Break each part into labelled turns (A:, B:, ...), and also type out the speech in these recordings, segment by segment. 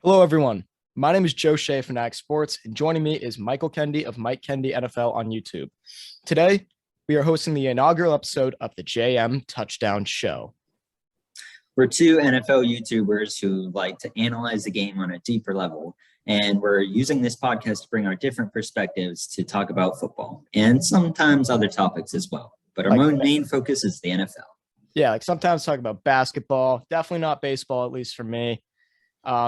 A: Hello, everyone. My name is Joe Shea, Fanatics Sports, and joining me is Michael Kennedy of MikeKennedyNFL on YouTube. Today, we are hosting the inaugural episode of the JM Touchdown Show.
B: We're two NFL YouTubers who like to analyze the game on a deeper level, and we're using this podcast to bring our different perspectives to talk about football and sometimes other topics as well. But our main focus is the NFL.
A: Yeah, like sometimes talk about basketball, definitely not baseball, at least for me.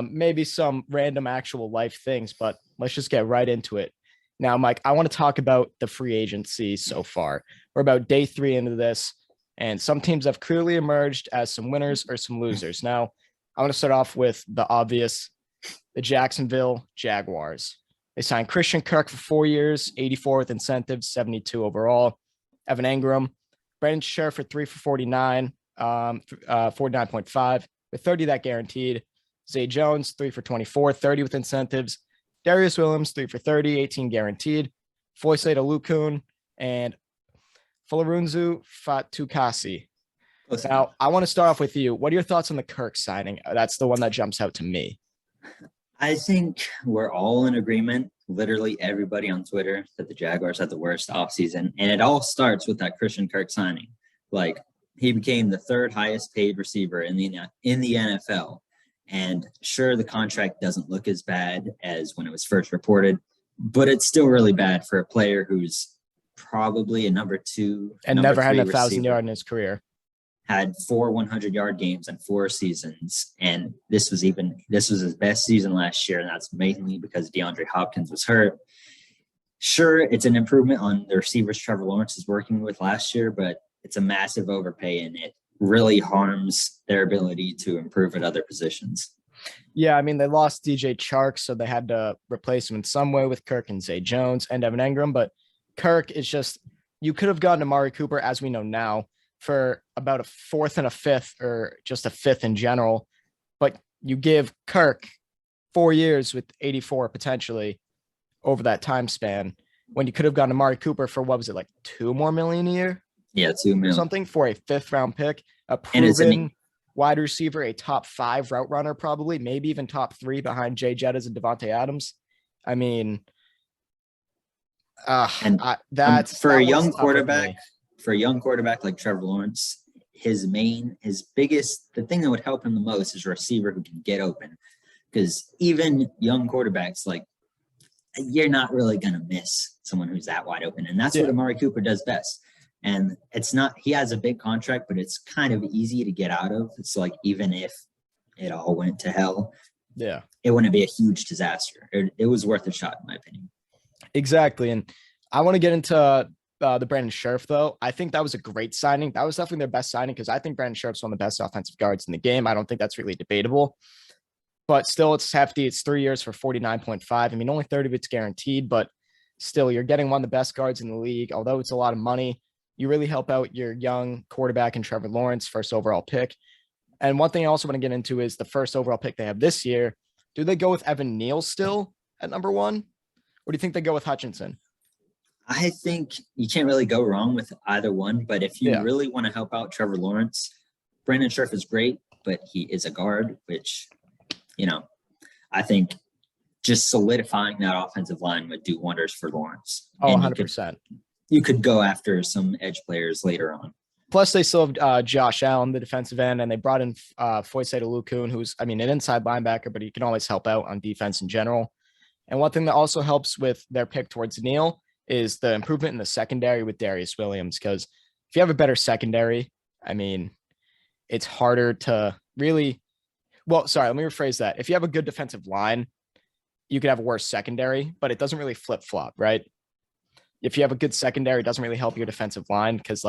A: Maybe some random actual life things, but let's just get right into it. Now, Mike, I want to talk about the free agency so far. We're about day 3 into this, and some teams have clearly emerged as some winners or some losers. Now, I want to start off with the obvious, the Jacksonville Jaguars. They signed Christian Kirk for 4 years, 84 with incentives, 72 overall. Evan Engram, Brandon Scherf for 3 for 49, 49.5, with 30 that guaranteed. Zay Jones, 3 for 24, 30 with incentives. Darius Williams, 3 for 30, 18 guaranteed. Foyesade Olukun and Fullerunzu Fatukasi. Now, I want to start off with you. What are your thoughts on the Kirk signing? That's the one that jumps out to me.
B: I think we're all in agreement, literally everybody on Twitter, that the Jaguars had the worst offseason. And it all starts with that Christian Kirk signing. Like, he became the third highest paid receiver in the NFL. And sure, the contract doesn't look as bad as when it was first reported, but it's still really bad for a player who's probably a number 2
A: and never had 1,000 yards in his career.
B: Had 4 100-yard games in 4 seasons, and this was his best season last year, and that's mainly because DeAndre Hopkins was hurt. Sure, it's an improvement on the receivers Trevor Lawrence is working with last year, but it's a massive overpay, and it really harms their ability to improve at other positions.
A: Yeah, I mean, they lost DJ Chark, so they had to replace him in some way with Kirk and Zay Jones and Evan Engram. But Kirk is just, you could have gotten Amari Cooper, as we know now, for about a 4th and a 5th, or just a 5th in general. But you give Kirk 4 years with 84 potentially over that time span, when you could have gotten Amari Cooper for, what was it, like $2 more million a year?
B: Yeah, $2 million.
A: Something for a 5th round pick, a proven wide receiver, a top 5 route runner, probably, maybe even top 3 behind Jay Jettas and Devontae Adams. I mean, that's
B: for a young quarterback. For a young quarterback like Trevor Lawrence, the thing that would help him the most is a receiver who can get open. Because even young quarterbacks, like, you're not really going to miss someone who's that wide open. And that's what Amari Cooper does best. And it's not, he has a big contract, but it's kind of easy to get out of. It's like, even if it all went to hell, it wouldn't be a huge disaster. It was worth a shot, in my opinion.
A: Exactly. And I want to get into the Brandon Scherf, though. I think that was a great signing. That was definitely their best signing, because I think Brandon Scherf's one of the best offensive guards in the game. I don't think that's really debatable. But still, it's hefty. It's 3 years for 49.5. I mean, only 30 of it's guaranteed, but still, you're getting one of the best guards in the league. Although it's a lot of money, you really help out your young quarterback in Trevor Lawrence, first overall pick. And one thing I also want to get into is the first overall pick they have this year. Do they go with Evan Neal still at number 1? Or do you think they go with Hutchinson?
B: I think you can't really go wrong with either one. But if you really want to help out Trevor Lawrence, Brandon Scherf is great, but he is a guard, which, I think just solidifying that offensive line would do wonders for Lawrence.
A: Oh, 100%.
B: You could go after some edge players later on.
A: Plus, they still have Josh Allen, the defensive end, and they brought in Foyesade Olukun, who's, an inside linebacker, but he can always help out on defense in general. And one thing that also helps with their pick towards Neal is the improvement in the secondary with Darius Williams, because if you have a better secondary, it's harder to really – well, sorry, let me rephrase that. If you have a good defensive line, you could have a worse secondary, but it doesn't really flip-flop, right? If you have a good secondary, it doesn't really help your defensive line, because,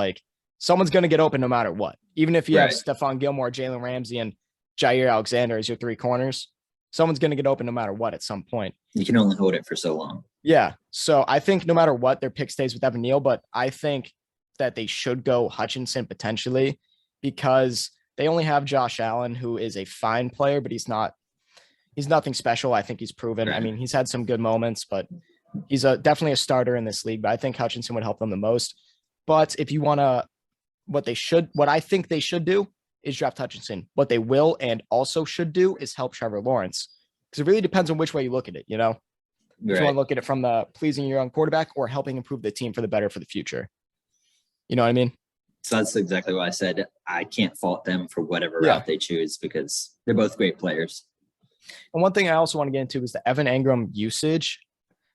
A: someone's going to get open no matter what. Even if you have Stefan Gilmour, Jalen Ramsey, and Jair Alexander as your 3 corners, someone's going to get open no matter what at some point.
B: You can only hold it for so long.
A: Yeah. So I think no matter what, their pick stays with Evan Neal, but I think that they should go Hutchinson potentially, because they only have Josh Allen, who is a fine player, but he's nothing special. I think he's proven.
B: Right.
A: He's had some good moments, but he's definitely a starter in this league. But I think Hutchinson would help them the most. But if you want to, what I think they should do is draft Hutchinson. What they will and also should do is help Trevor Lawrence. Because it really depends on which way you look at it, you know? If you want to look at it from the pleasing your young quarterback or helping improve the team for the better for the future. You know what I mean?
B: So that's exactly why I said I can't fault them for whatever route they choose because they're both great players.
A: And one thing I also want to get into is the Evan Engram usage,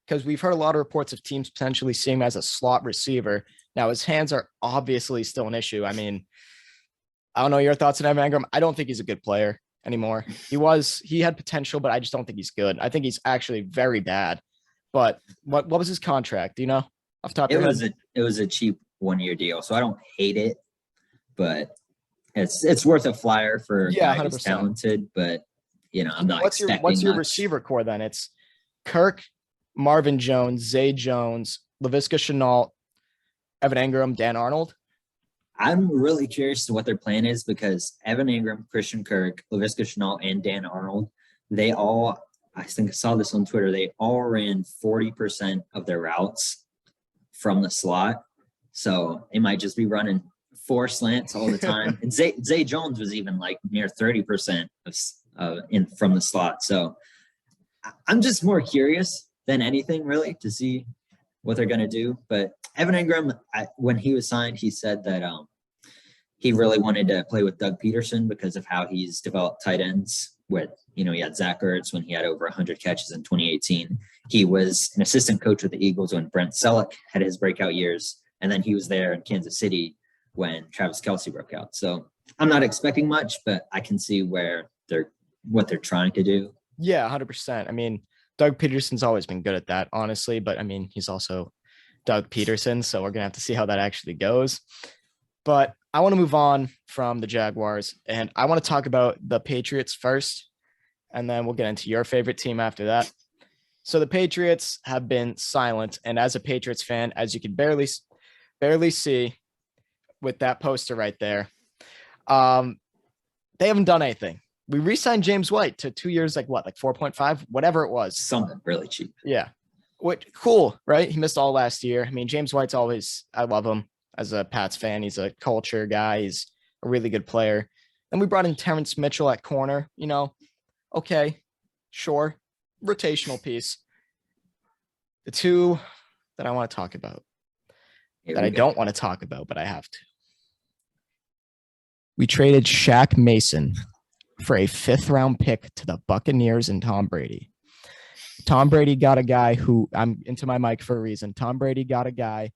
A: because we've heard a lot of reports of teams potentially seeing him as a slot receiver. Now, his hands are obviously still an issue. I mean, I don't know your thoughts on Evan Engram. I don't think he's a good player anymore. He had potential, but I just don't think he's good. I think he's actually very bad. But what was his contract? Do you know off the top of your head?
B: It was a cheap 1-year deal, so I don't hate it, but it's worth a flyer for a guy 100%. Who's talented, but you know, I'm not expecting
A: what's your
B: much.
A: Receiver core then? It's Kirk, Marvin Jones, Zay Jones, Laviska Shenault, Evan Engram, Dan Arnold.
B: I'm really curious to what their plan is because Evan Engram, Christian Kirk, Laviska Shenault, and Dan Arnold, they all, I think I saw this on Twitter, they all ran 40% of their routes from the slot. So they might just be running 4 slants all the time. And Zay Jones was even like near 30% from the slot. So I'm just more curious than anything really to see what they're going to do. But Evan Engram, when he was signed, he said that he really wanted to play with Doug Peterson because of how he's developed tight ends. With, you know, he had Zach Ertz when he had over 100 catches in 2018. He was an assistant coach with the Eagles when Brent Selleck had his breakout years. And then he was there in Kansas City when Travis Kelce broke out. So I'm not expecting much, but I can see what they're trying to do.
A: Yeah, 100%. I mean, Doug Peterson's always been good at that, honestly. But, I mean, he's also Doug Peterson, so we're going to have to see how that actually goes. But I want to move on from the Jaguars, and I want to talk about the Patriots first, and then we'll get into your favorite team after that. So the Patriots have been silent, and as a Patriots fan, as you can barely see with that poster right there, they haven't done anything. We re-signed James White to 2 years, like 4.5, whatever it was.
B: Something really cheap.
A: Yeah. Cool, right? He missed all last year. I mean, James White's I love him as a Pats fan. He's a culture guy. He's a really good player. Then we brought in Terrence Mitchell at corner, you know, okay, sure. Rotational piece. The two that I want to talk about, that I don't want to talk about, but I have to. We traded Shaq Mason for a 5th-round pick to the Buccaneers and Tom Brady. Tom Brady got a guy who, I'm into my mic for a reason. Tom Brady got a guy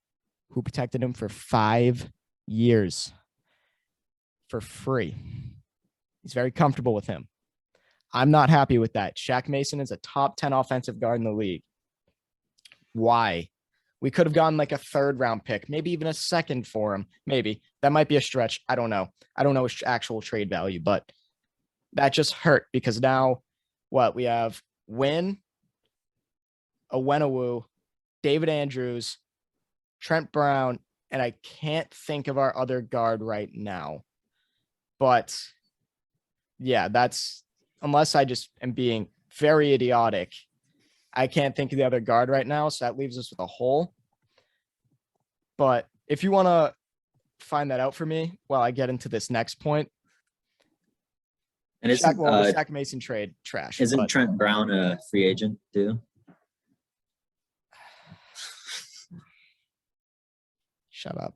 A: who protected him for 5 years for free. He's very comfortable with him. I'm not happy with that. Shaq Mason is a top 10 offensive guard in the league. Why? We could have gotten like a 3rd-round pick, maybe even a 2nd for him. Maybe. That might be a stretch. I don't know. I don't know his actual trade value, but that just hurt because now we have Wynn, Owenawu, David Andrews, Trent Brown, and I can't think of our other guard right now. But yeah, that's, unless I just am being very idiotic, I can't think of the other guard right now. So that leaves us with a hole. But if you want to find that out for me while I get into this next point.
B: And it's
A: Shaq Mason trade trash.
B: Isn't Trent Brown a free agent too?
A: Shut up.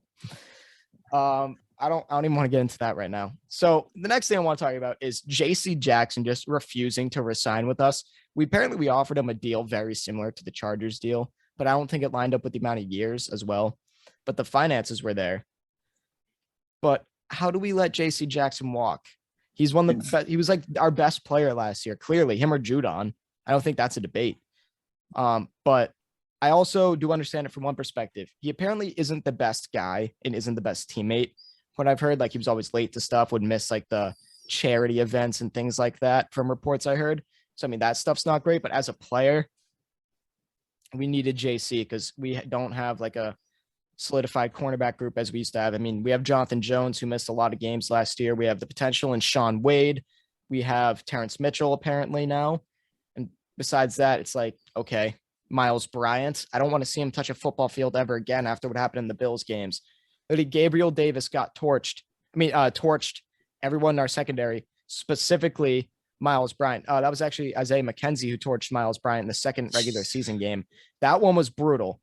A: I don't even want to get into that right now. So the next thing I want to talk about is JC Jackson just refusing to resign with us. We offered him a deal very similar to the Chargers deal, but I don't think it lined up with the amount of years as well. But the finances were there. But how do we let JC Jackson walk? He was like our best player last year, clearly, him or Judon. I don't think that's a debate. But I also do understand it from one perspective. He apparently isn't the best guy and isn't the best teammate. What I've heard, like he was always late to stuff, would miss like the charity events and things like that from reports I heard. So, I mean, that stuff's not great, but as a player, we needed JC because we don't have like a solidified cornerback group as we used to have. I mean, we have Jonathan Jones, who missed a lot of games last year. We have the potential in Sean Wade. We have Terrence Mitchell apparently now. And besides that, it's like, okay, Miles Bryant. I don't want to see him touch a football field ever again after what happened in the Bills games. Literally, Gabriel Davis got torched. Torched everyone in our secondary, specifically Miles Bryant. That was actually Isaiah McKenzie who torched Miles Bryant in the second regular season game. That one was brutal.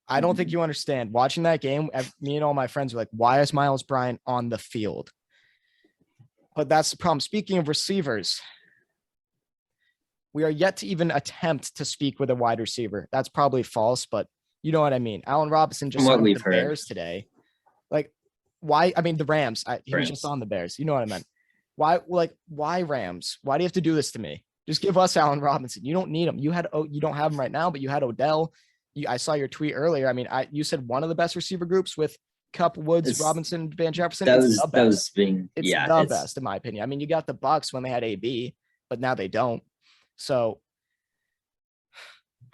A: I don't think you understand. Watching that game, me and all my friends were like, why is Miles Bryant on the field? But that's the problem. Speaking of receivers, we are yet to even attempt to speak with a wide receiver. That's probably false, but you know what I mean. Allen Robinson just signed with the Bears today. Like, why? I mean, the Rams. He was just on the Bears. You know what I meant. Why Rams? Why do you have to do this to me? Just give us Allen Robinson. You don't need him. You don't have him right now, but you had Odell. I saw your tweet earlier. I mean, you said one of the best receiver groups with Kupp, Woods, Robinson, Van Jefferson. It's the best in my opinion. I mean, you got the Bucs when they had AB, but now they don't. So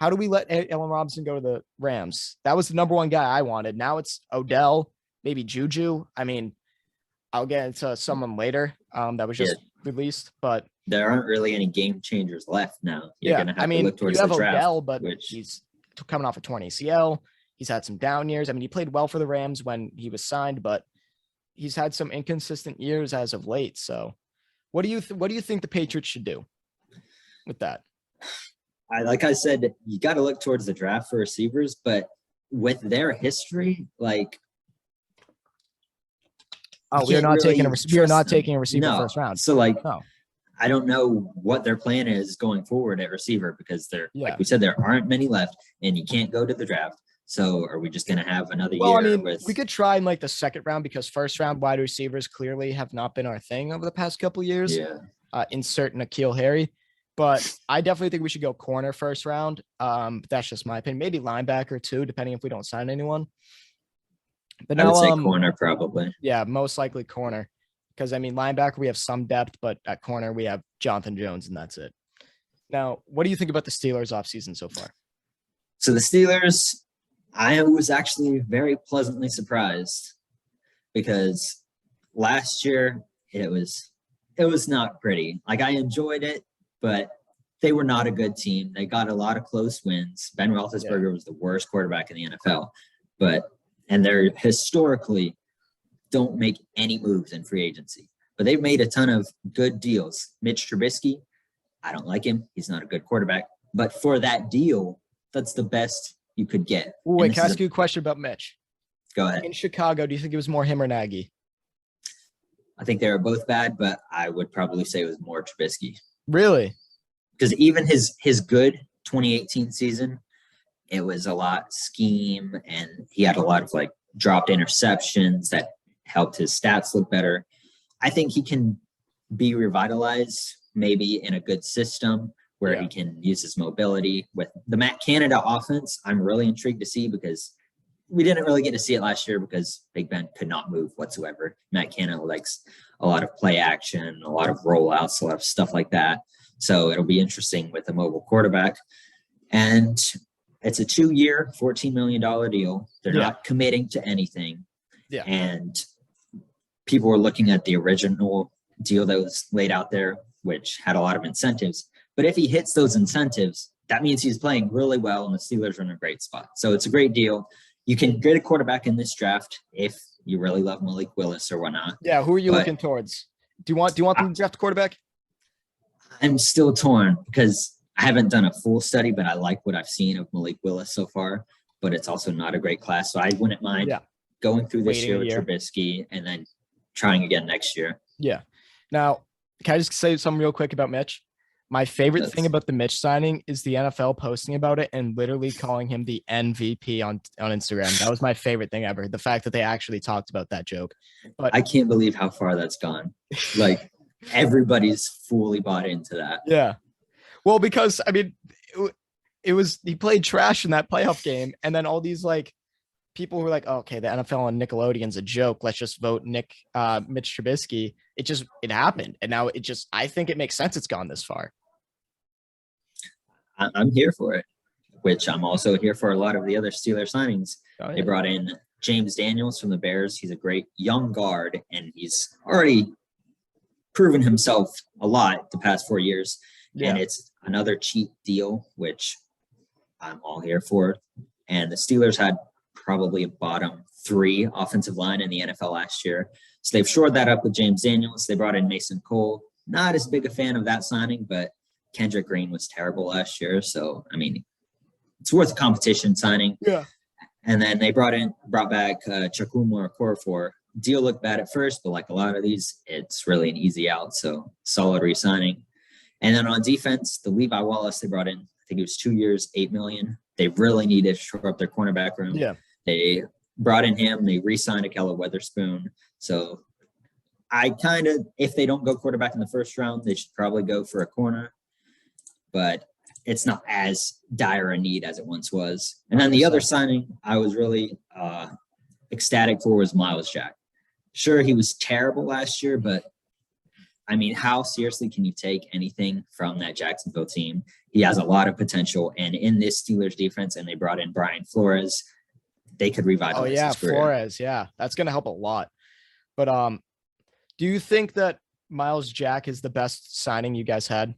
A: how do we let Allen Robinson go to the Rams? That was the number one guy I wanted. Now it's Odell, maybe Juju. I mean, I'll get into someone later that was just released, but
B: there aren't really any game changers left now. You're gonna have to look towards
A: you have
B: the draft,
A: Odell, but he's coming off a torn ACL. He's had some down years. I mean, he played well for the Rams when he was signed, but he's had some inconsistent years as of late. So what do you think the Patriots should do with that?
B: Like I said, you got to look towards the draft for receivers, but with their history, like,
A: we are not taking a receiver first round.
B: So I don't know what their plan is going forward at receiver because like we said, there aren't many left and you can't go to the draft. So are we just going to have another year?
A: I mean, we could try in like the second round because first round wide receivers clearly have not been our thing over the past couple of years.
B: Yeah.
A: Insert N'Keal Harry. But I definitely think we should go corner first round. That's just my opinion. Maybe linebacker too, depending if we don't sign anyone. But
B: I would say corner probably.
A: Yeah, most likely corner. Because, I mean, linebacker, we have some depth, but at corner, we have Jonathan Jones, and that's it. Now, what do you think about the Steelers offseason so far?
B: So the Steelers, I was actually very pleasantly surprised because last year it was not pretty. Like, I enjoyed it, but they were not a good team. They got a lot of close wins. Ben Roethlisberger was the worst quarterback in the NFL, and they're historically don't make any moves in free agency, but they've made a ton of good deals. Mitch Trubisky, I don't like him. He's not a good quarterback, but for that deal, that's the best you could get.
A: Wait, can I ask you a question about Mitch?
B: Go ahead.
A: In Chicago, do you think it was more him or Nagy?
B: I think they were both bad, but I would probably say it was more Trubisky.
A: Really?
B: Because even his good 2018 season, it was a lot scheme, and he had a lot of like dropped interceptions that helped his stats look better. I think he can be revitalized maybe in a good system where he can use his mobility. With the Matt Canada offense, I'm really intrigued to see because we didn't really get to see it last year because Big Ben could not move whatsoever. Matt Canada likes a lot of play action, a lot of rollouts, a lot of stuff like that. So it'll be interesting with a mobile quarterback. And it's a 2-year, $14 million deal. They're not committing to anything.
A: Yeah.
B: And people were looking at the original deal that was laid out there, which had a lot of incentives. But if he hits those incentives, that means he's playing really well and the Steelers are in a great spot. So it's a great deal. You can get a quarterback in this draft if you really love Malik Willis or whatnot.
A: Yeah, who are you looking towards? Do you want them to draft a quarterback?
B: I'm still torn because I haven't done a full study, but I like what I've seen of Malik Willis so far. But it's also not a great class. So I wouldn't mind going through this year with Trubisky and then trying again next year.
A: Yeah. Now, can I just say something real quick about Mitch? My favorite thing about the Mitch signing is the NFL posting about it and literally calling him the MVP on Instagram. That was my favorite thing ever. The fact that they actually talked about that joke. But
B: I can't believe how far that's gone. Like everybody's fully bought into that.
A: Yeah. Well, because I mean, he played trash in that playoff game, and then all these like people were like, oh, okay, the NFL on Nickelodeon's a joke. Let's just vote Mitch Trubisky. It happened. And now I think it makes sense. It's gone this far.
B: I'm here for it, which I'm also here for a lot of the other Steelers signings. Oh, yeah. They brought in James Daniels from the Bears. He's a great young guard, and he's already proven himself a lot the past 4 years. Yeah. And it's another cheap deal, which I'm all here for. And the Steelers had probably a bottom 3 offensive line in the NFL last year. So they've shored that up with James Daniels. They brought in Mason Cole. not as big a fan of that signing, but Kendrick Green was terrible last year. So, I mean, it's worth a competition signing.
A: Yeah.
B: And then they brought back Chukwuma Okorafor. Deal looked bad at first, but like a lot of these, it's really an easy out. So solid re-signing. And then on defense, the Levi Wallace they brought in, I think it was 2 years, $8 million. They really needed to shore up their cornerback room.
A: Yeah.
B: They brought in him. They re-signed Akella Weatherspoon. So I kind of, if they don't go quarterback in the first round, they should probably go for a corner. But it's not as dire a need as it once was. And then the other signing I was really ecstatic for was Miles Jack. Sure, he was terrible last year, but I mean, how seriously can you take anything from that Jacksonville team? He has a lot of potential. And in this Steelers defense, and they brought in Brian Flores, they could revitalize his career.
A: Flores. Yeah, that's going to help a lot. But do you think that Miles Jack is the best signing you guys had?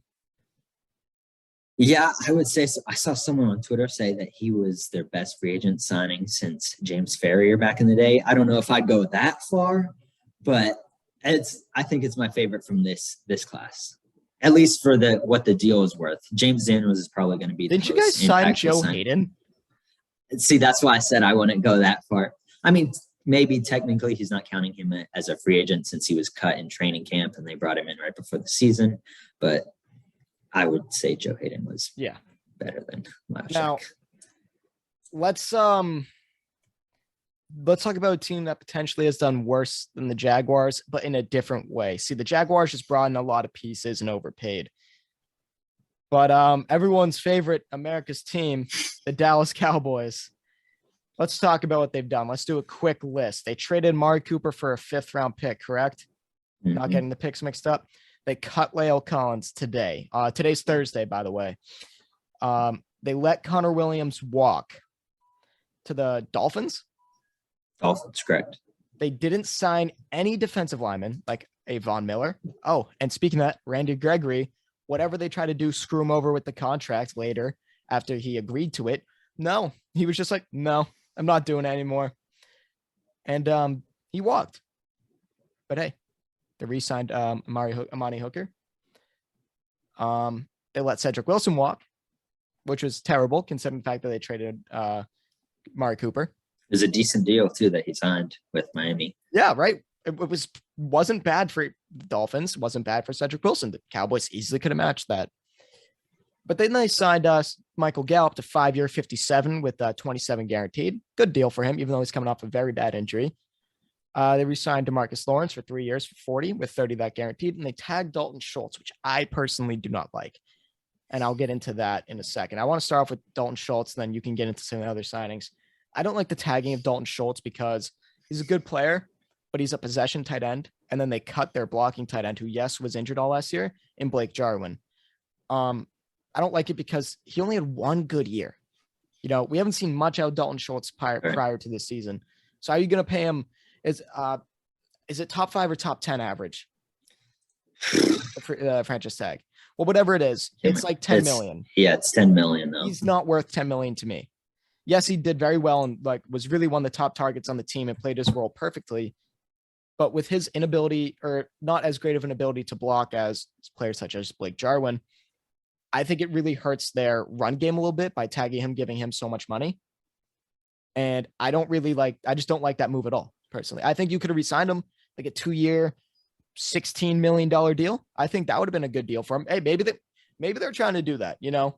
B: Yeah, I would say so. I saw someone on Twitter say that he was their best free agent signing since James Ferrier back in the day. I don't know if I'd go that far, but I think it's my favorite from this class, at least for what the deal is worth. James Daniels is probably going to be.
A: Didn't you guys sign Joe Hayden?
B: See, that's why I said I wouldn't go that far. I mean, maybe technically he's not counting him as a free agent since he was cut in training camp and they brought him in right before the season, but I would say Joe Hayden was better than Miles
A: Now,
B: Jack.
A: Let's talk about a team that potentially has done worse than the Jaguars, but in a different way. See, the Jaguars just brought in a lot of pieces and overpaid. But everyone's favorite America's team, the Dallas Cowboys. Let's talk about what they've done. Let's do a quick list. They traded Amari Cooper for a 5th-round pick, correct? Mm-hmm. Not getting the picks mixed up. They cut La'el Collins today. Today's Thursday, by the way. They let Connor Williams walk to the Dolphins.
B: Dolphins, correct.
A: They didn't sign any defensive linemen like a Von Miller. Oh, and speaking of that, Randy Gregory, whatever they try to do, screw him over with the contract later after he agreed to it. No, he was just like, no, I'm not doing it anymore. And he walked. But hey, they re-signed Amani Hooker. They let Cedric Wilson walk, which was terrible considering the fact that they traded Amari Cooper.
B: It was a decent deal too that he signed with Miami.
A: Yeah, right. It wasn't bad for the Dolphins. Wasn't bad for Cedric Wilson. The Cowboys easily could have matched that. But then they signed Michael Gallup to 5-year, $57 with 27 guaranteed. Good deal for him, even though he's coming off a very bad injury. They re-signed Demarcus Lawrence for 3 years for $40 with 30 that guaranteed. And they tagged Dalton Schultz, which I personally do not like. And I'll get into that in a second. I want to start off with Dalton Schultz, and then you can get into some of the other signings. I don't like the tagging of Dalton Schultz because he's a good player, but he's a possession tight end. And then they cut their blocking tight end, who, yes, was injured all last year, in Blake Jarwin. I don't like it because he only had one good year. You know, we haven't seen much out of Dalton Schultz prior to this season. So are you going to pay him? Is it top 5 or top 10 average? Franchise tag. Well, whatever it is, it's like 10 million.
B: Yeah, it's 10 million though.
A: He's not worth 10 million to me. Yes, he did very well and was really one of the top targets on the team and played his role perfectly. But with his inability, or not as great of an ability to block as players such as Blake Jarwin, I think it really hurts their run game a little bit by tagging him, giving him so much money. And I just don't like that move at all, personally. I think you could have re-signed him like a 2-year, $16 million deal. I think that would have been a good deal for him. Hey, maybe they're trying to do that, you know?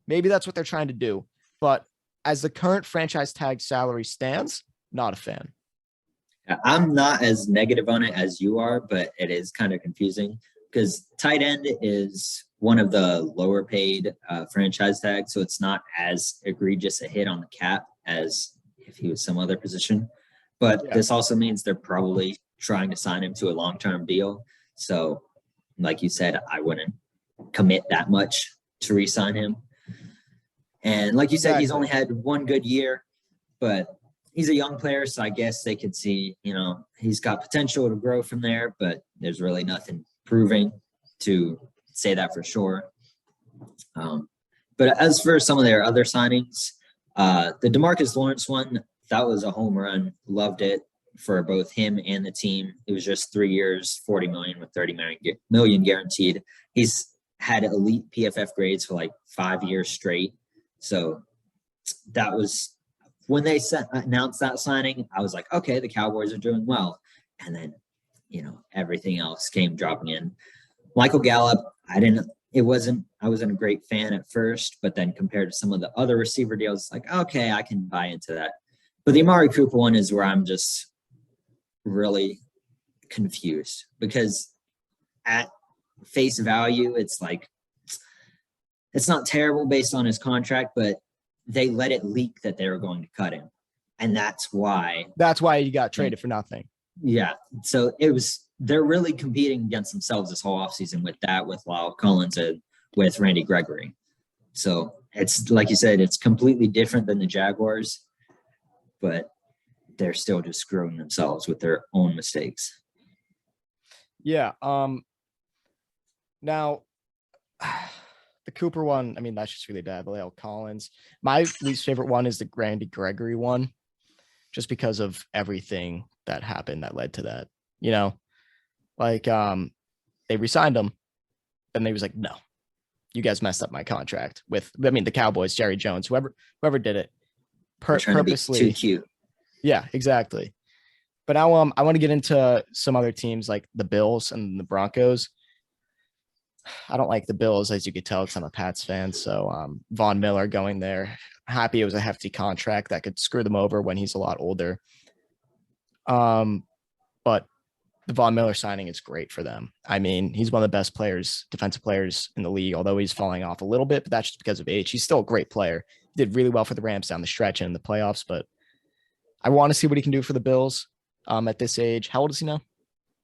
A: Maybe that's what they're trying to do. But as the current franchise tag salary stands, not a fan.
B: I'm not as negative on it as you are, but it is kind of confusing because tight end is one of the lower paid franchise tags. So it's not as egregious a hit on the cap as if he was some other position. But This also means they're probably trying to sign him to a long-term deal. So like you said, I wouldn't commit that much to re-sign him. And like you said, he's only had one good year, but he's a young player. So I guess they could see, he's got potential to grow from there, but there's really nothing proving to say that for sure. But as for some of their other signings, the Demarcus Lawrence one, that was a home run. Loved it for both him and the team. It was just 3 years, 40 million with 30 million guaranteed. He's had elite PFF grades for like 5 years straight. So that was when they announced that signing, I was like, okay, the Cowboys are doing well. And then, everything else came dropping in. Michael Gallup, I wasn't a great fan at first, but then compared to some of the other receiver deals, it's like, okay, I can buy into that. But the Amari Cooper one is where I'm just really confused, because at face value, it's like, it's not terrible based on his contract, but they let it leak that they were going to cut him. And that's why
A: you got traded for nothing.
B: Yeah. So they're really competing against themselves this whole offseason with Lyle Collins and with Randy Gregory. So it's like you said, it's completely different than the Jaguars, but they're still just screwing themselves with their own mistakes.
A: Yeah. Now the Cooper one, I mean, that's just really bad. Lyle Collins. My least favorite one is the Randy Gregory one, just because of everything that happened that led to that. They re-signed him, and they was like, no, you guys messed up my contract with, the Cowboys, Jerry Jones, whoever did it purposely.
B: To be too cute.
A: Yeah, exactly. But now I want to get into some other teams like the Bills and the Broncos. I don't like the Bills, as you could tell, because I'm a Pats fan. So Von Miller going there. Happy it was a hefty contract that could screw them over when he's a lot older. But the Von Miller signing is great for them. I mean, he's one of the best defensive players in the league, although he's falling off a little bit, but that's just because of age. He's still a great player. He did really well for the Rams down the stretch and in the playoffs, but I want to see what he can do for the Bills at this age. How old is he now?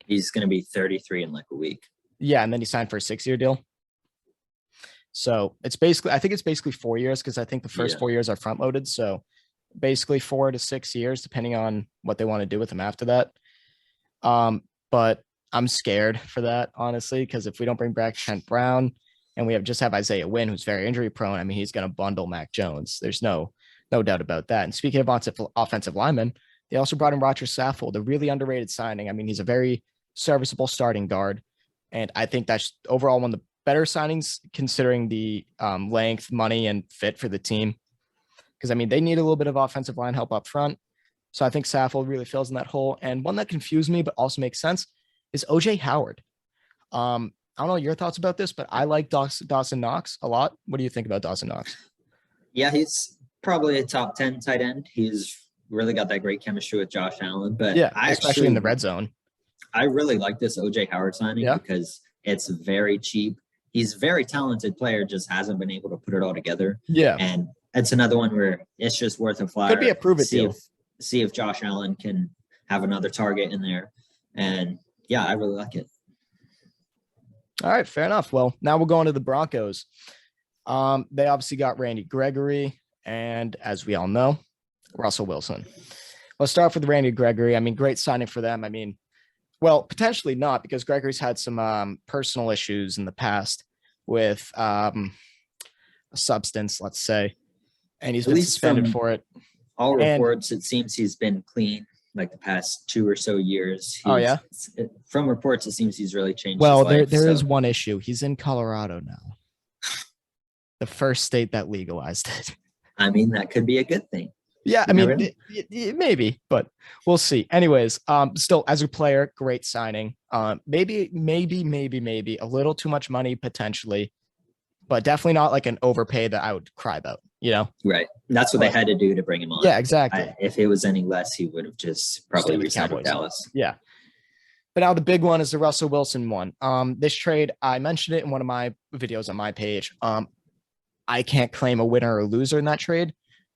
B: He's going to be 33 in like a week.
A: Yeah, and then he signed for a 6-year deal. So I think it's basically 4 years, because I think the first 4 years are front loaded. So basically 4 to 6 years, depending on what they want to do with him after that. But I'm scared for that, honestly, because if we don't bring back Trent Brown and we have Isaiah Wynn, who's very injury prone, I mean, he's going to bundle Mac Jones. There's no doubt about that. And speaking of offensive linemen, they also brought in Rodgers Saffle, the really underrated signing. I mean, he's a very serviceable starting guard. And I think that's overall one of the better signings, considering the length, money, and fit for the team. Because, I mean, they need a little bit of offensive line help up front. So I think Saffle really fills in that hole. And one that confused me but also makes sense is OJ Howard. I don't know your thoughts about this, but I like Dawson Knox a lot. What do you think about Dawson Knox?
B: Yeah, he's probably a top 10 tight end. He's really got that great chemistry with Josh Allen. But
A: yeah, especially in the red zone.
B: I really like this OJ Howard signing because it's very cheap. He's a very talented player, just hasn't been able to put it all together. Yeah. And it's another one where it's just worth a flyer.
A: Could be a prove-it deal.
B: See if Josh Allen can have another target in there. And, yeah, I really like it.
A: All right, fair enough. Well, now we'll go on to the Broncos. They obviously got Randy Gregory and, as we all know, Russell Wilson. Let's start with Randy Gregory. I mean, great signing for them. I mean, well, potentially not, because Gregory's had some personal issues in the past with a substance, let's say, and he's been suspended for it.
B: All reports, it seems he's been clean like the past 2 or so years. From reports, it seems he's really changed.
A: Well,
B: his life,
A: there is one issue. He's in Colorado now, the first state that legalized it.
B: I mean, that could be a good thing.
A: Yeah, I mean, maybe, but we'll see. Anyways, still, as a player, great signing. Maybe a little too much money potentially, but definitely not like an overpay that I would cry about,
B: Right. That's what they had to do to bring him on.
A: Yeah, exactly.
B: If it was any less, he would have just probably resigned with Dallas.
A: Yeah. But now the big one is the Russell Wilson one. This trade, I mentioned it in one of my videos on my page. I can't claim a winner or loser in that trade,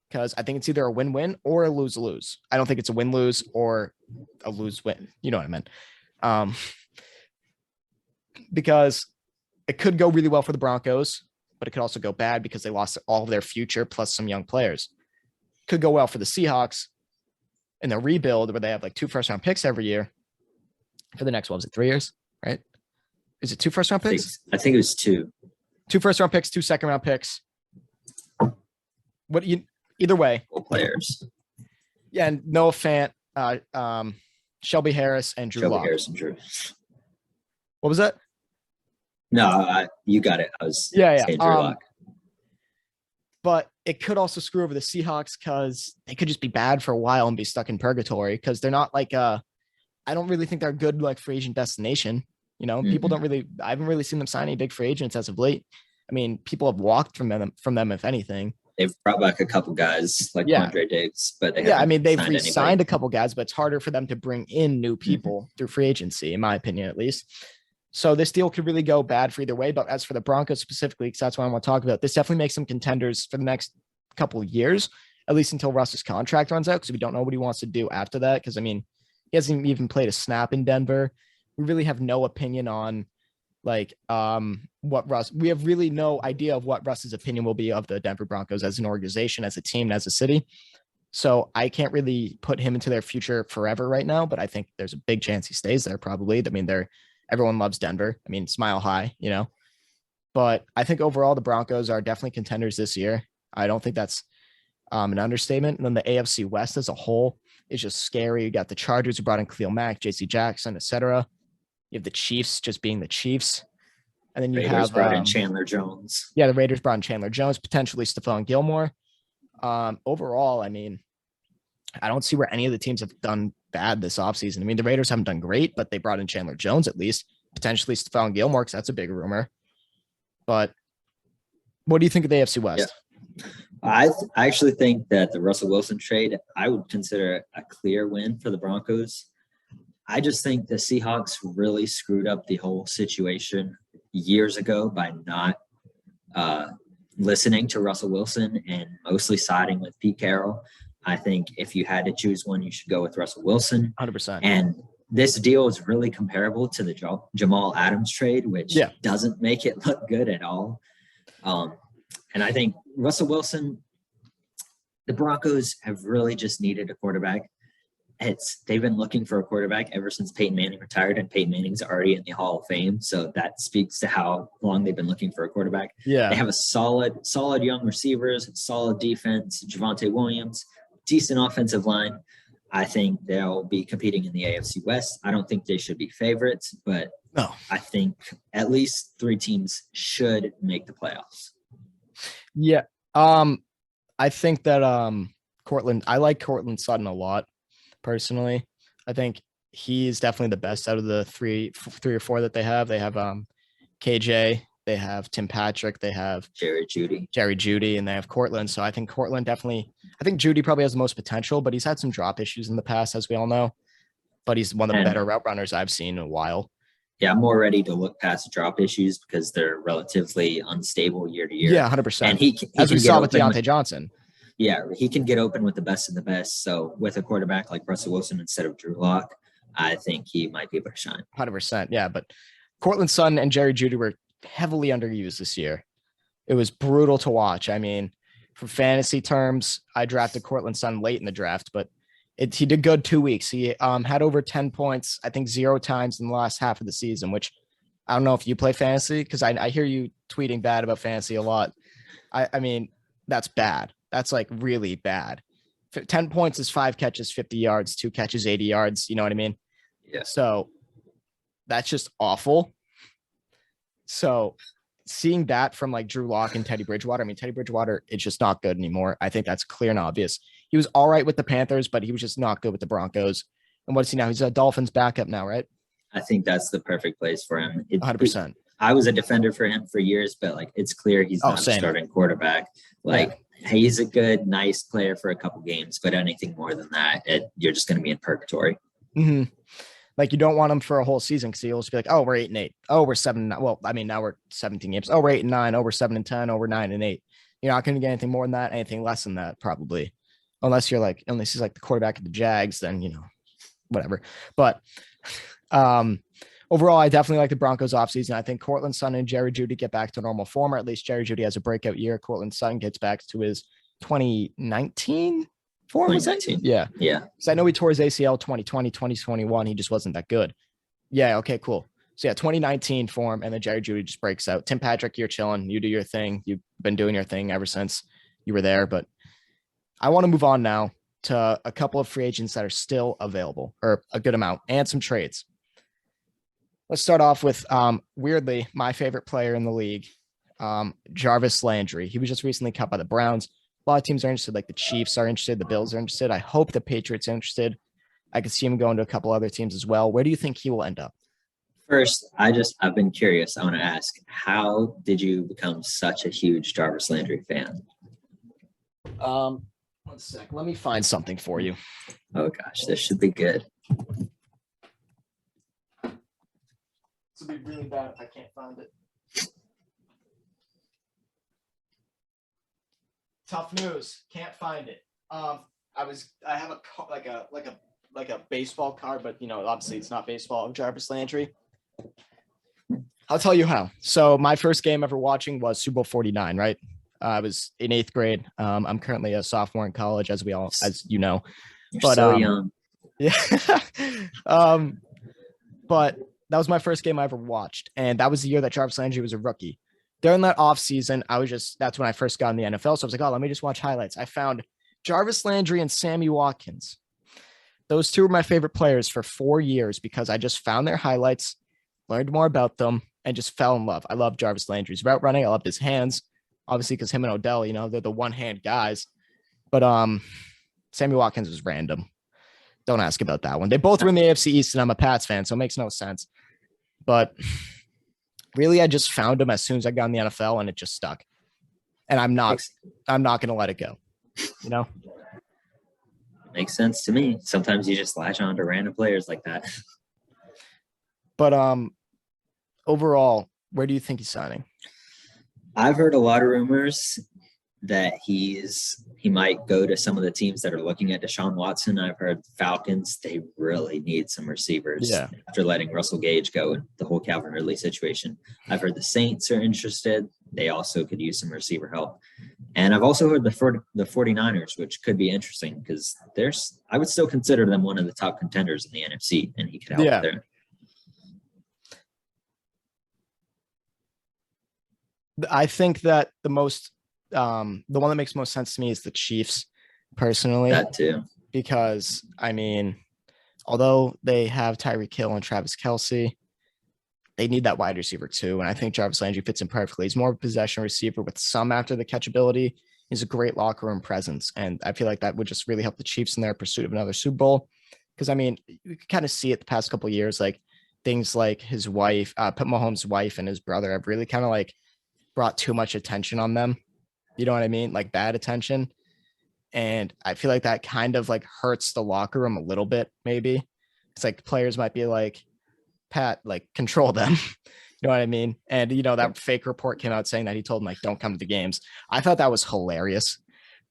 A: because I think it's either a win-win or a lose-lose. I don't think it's a win-lose or a lose-win. You know what I meant? Because it could go really well for the Broncos, but it could also go bad because they lost all of their future plus some young players. Could go well for the Seahawks in their rebuild, where they have like 2 first-round picks every year for the next, 3 years, right? Is it 2 first-round picks?
B: I think it was 2.
A: 2 first-round picks, 2 second-round picks. Either way,
B: players.
A: Yeah, and Noah Fant, Shelby Harris and Drew
B: Shelby
A: Lock.
B: Harris and Drew.
A: What was that?
B: No, you got it. I was
A: Yeah.
B: saying Drew Lock.
A: But it could also screw over the Seahawks because they could just be bad for a while and be stuck in purgatory because they're not like I don't really think they're a good like free agent destination. You know, people don't really. I haven't really seen them sign any big free agents as of late. I mean, people have walked from them if anything.
B: They've brought back a couple guys like Andre Diggs, but
A: I mean, they've re-signed a couple guys, but it's harder for them to bring in new people through free agency, in my opinion, at least. So this deal could really go bad for either way. But as for the Broncos specifically, because that's what I want to talk about, this definitely makes them contenders for the next couple of years, at least until Russ's contract runs out, because we don't know what he wants to do after that. Because, I mean, he hasn't even played a snap in Denver. We really have no opinion on like what Russ, we have really no idea of what Russ's opinion will be of the Denver Broncos as an organization, as a team, and as a city. So I can't really put him into their future forever right now, but I think there's a big chance he stays there probably. I mean, everyone loves Denver. I mean, smile high, you know, but I think overall the Broncos are definitely contenders this year. I don't think that's an understatement. And then the AFC West as a whole is just scary. You got the Chargers who brought in Khalil Mack, JC Jackson, etc. You have the Chiefs just being the Chiefs. And then you
B: Raiders brought in Chandler Jones.
A: Yeah, the Raiders brought in Chandler Jones, potentially Stefan Gilmour. Overall, I mean, I don't see where any of the teams have done bad this offseason. I mean, the Raiders haven't done great, but they brought in Chandler Jones at least, potentially Stefan Gilmour, because that's a big rumor. But what do you think of the AFC West?
B: Yeah. I actually think that the Russell Wilson trade, I would consider a clear win for the Broncos. I just think the Seahawks really screwed up the whole situation years ago by not listening to Russell Wilson and mostly siding with Pete Carroll. I think if you had to choose one, you should go with Russell Wilson.
A: 100%.
B: And this deal is really comparable to the Jamal Adams trade, which doesn't make it look good at all. And I think Russell Wilson, the Broncos have really just needed a quarterback. They've been looking for a quarterback ever since Peyton Manning retired, and Peyton Manning's already in the Hall of Fame. So that speaks to how long they've been looking for a quarterback.
A: Yeah.
B: They have a solid young receivers, solid defense, Javonte Williams, decent offensive line. I think they'll be competing in the AFC West. I don't think they should be favorites, but I think at least 3 teams should make the playoffs.
A: Yeah. I think that I like Cortland Sutton a lot. Personally, I think he's definitely the best out of the three or four that they have. They have KJ, they have Tim Patrick, they have
B: Jerry
A: Jeudy, and they have Cortland. So I think Cortland definitely. I think Jeudy probably has the most potential, but he's had some drop issues in the past, as we all know. But he's one of the better route runners I've seen in a while.
B: Yeah, I'm more ready to look past drop issues because they're relatively unstable year to year.
A: Yeah, 100%.
B: And he
A: as we saw with Deontay Johnson.
B: Yeah, he can get open with the best of the best. So with a quarterback like Russell Wilson instead of Drew Lock, I think he might be able to shine.
A: 100%. Yeah, but Cortland Sutton and Jerry Jeudy were heavily underused this year. It was brutal to watch. I mean, for fantasy terms, I drafted Cortland Sutton late in the draft, but he did good 2 weeks. He had over 10 points, I think 0 times in the last half of the season, which I don't know if you play fantasy because I hear you tweeting bad about fantasy a lot. I mean, that's bad. That's like really bad. 10 points is 5 catches, 50 yards, 2 catches, 80 yards. You know what I mean?
B: Yeah.
A: So that's just awful. So seeing that from like Drew Lock and Teddy Bridgewater, I mean, Teddy Bridgewater is just not good anymore. I think that's clear and obvious. He was all right with the Panthers, but he was just not good with the Broncos. And what is he now? He's a Dolphins backup now, right?
B: I think that's the perfect place for him.
A: 100%.
B: I was a defender for him for years, but like it's clear he's not a starting quarterback. He's a good, nice player for a couple games, but anything more than that, you're just going to be in purgatory.
A: Mm-hmm. Like you don't want him for a whole season because he'll just be like, oh, we're 8-8. Oh, we're 7-9. Well, I mean, now we're 17 games. Oh, we're 8-9. Oh, we're 7-10. Oh, we're 9-8. You're not going to get anything more than that, anything less than that, probably. Unless he's like the quarterback of the Jags, then, whatever. But overall, I definitely like the Broncos offseason. I think Cortland Sutton and Jerry Jeudy get back to normal form, or at least Jerry Jeudy has a breakout year. Cortland Sutton gets back to his 2019 form.
B: 2019.
A: Yeah.
B: Yeah.
A: Because I know he tore his ACL 2020, 2021. He just wasn't that good. Yeah. Okay, cool. So yeah, 2019 form, and then Jerry Jeudy just breaks out. Tim Patrick, you're chilling. You do your thing. You've been doing your thing ever since you were there. But I want to move on now to a couple of free agents that are still available, or a good amount, and some trades. Let's start off with, weirdly, my favorite player in the league, Jarvis Landry. He was just recently cut by the Browns. A lot of teams are interested, like the Chiefs are interested, the Bills are interested. I hope the Patriots are interested. I could see him going to a couple other teams as well. Where do you think he will end up?
B: First, I've been curious. I want to ask, how did you become such a huge Jarvis Landry fan?
A: 1 sec. Let me find something for you.
B: Oh gosh, this should be good.
A: This will be really bad if I can't find it. Tough news. Can't find it. I have a baseball card, but obviously it's not baseball, of Jarvis Landry. I'll tell you how. So my first game ever watching was Super Bowl 49, right? I was in 8th grade. I'm currently a sophomore in college, as you know.
B: You're so young.
A: Yeah. But that was my first game I ever watched. And that was the year that Jarvis Landry was a rookie. During that offseason, that's when I first got in the NFL. So I was like, let me just watch highlights. I found Jarvis Landry and Sammy Watkins. Those two were my favorite players for 4 years because I just found their highlights, learned more about them, and just fell in love. I love Jarvis Landry's route running. I loved his hands, obviously, because him and Odell, they're the one-hand guys. But Sammy Watkins was random. Don't ask about that one. They both were in the AFC East, and I'm a Pats fan, so it makes no sense. But really, I just found him as soon as I got in the NFL, and it just stuck. And I'm not going to let it go.
B: Makes sense to me. Sometimes you just latch on to random players like that.
A: But overall, where do you think he's signing?
B: I've heard a lot of rumors that he might go to some of the teams that are looking at Deshaun Watson. I've heard Falcons, they really need some receivers after letting Russell Gage go and the whole Calvin Ridley situation. I've heard the Saints are interested. They also could use some receiver help. And I've also heard the 49ers, which could be interesting because I would still consider them one of the top contenders in the NFC, and he could help there.
A: I think that the one that makes most sense to me is the Chiefs, personally.
B: That too.
A: Because, although they have Tyreek Hill and Travis Kelce, they need that wide receiver too. And I think Jarvis Landry fits in perfectly. He's more of a possession receiver with some after the catch ability. He's a great locker room presence. And I feel like that would just really help the Chiefs in their pursuit of another Super Bowl. Because, you can kind of see it the past couple of years, like things like his wife, Mahomes' wife and his brother have really kind of brought too much attention on them. You know what I mean? Like bad attention. And I feel like that kind of hurts the locker room a little bit, maybe. It's like players might be like, Pat, control them. You know what I mean? And, that fake report came out saying that he told him, don't come to the games. I thought that was hilarious.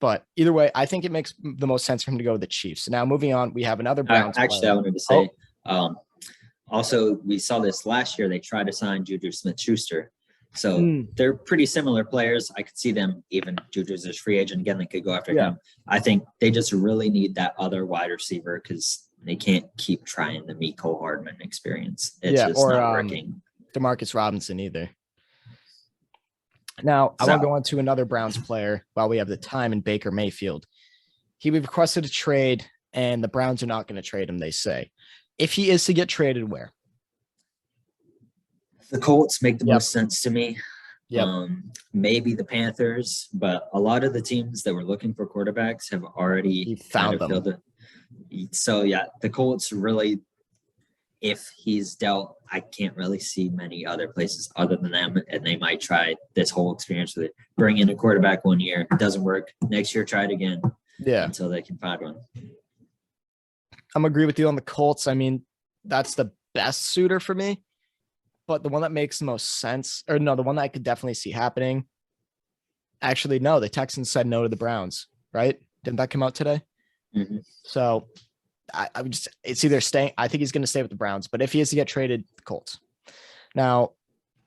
A: But either way, I think it makes the most sense for him to go to the Chiefs. So now moving on, we have another Browns
B: player. I wanted to say, also, we saw this last year. They tried to sign Juju Smith-Schuster. So they're pretty similar players. I could see them, even Juju's a free agent. Again, they could go after him. I think they just really need that other wide receiver because they can't keep trying the Mecole Hardman experience. It's just not working.
A: Demarcus Robinson either. Now, I want to go on to another Browns player while we have the time, in Baker Mayfield. He requested a trade, and the Browns are not going to trade him, they say. If he is to get traded, where?
B: The Colts make the most sense to me.
A: Yeah.
B: Maybe the Panthers, but a lot of the teams that were looking for quarterbacks have already
A: found them.
B: So, the Colts really, if he's dealt, I can't really see many other places other than them, and they might try this whole experience with it. Bring in a quarterback 1 year, it doesn't work. Next year, try it again.
A: Yeah.
B: Until they can find one.
A: I'm agree with you on the Colts. That's the best suitor for me. But the one that makes the most sense, the one that I could definitely see happening. Actually, no, the Texans said no to the Browns, right? Didn't that come out today?
B: Mm-hmm.
A: So it's either staying. I think he's going to stay with the Browns, but if he is to get traded, the Colts. Now,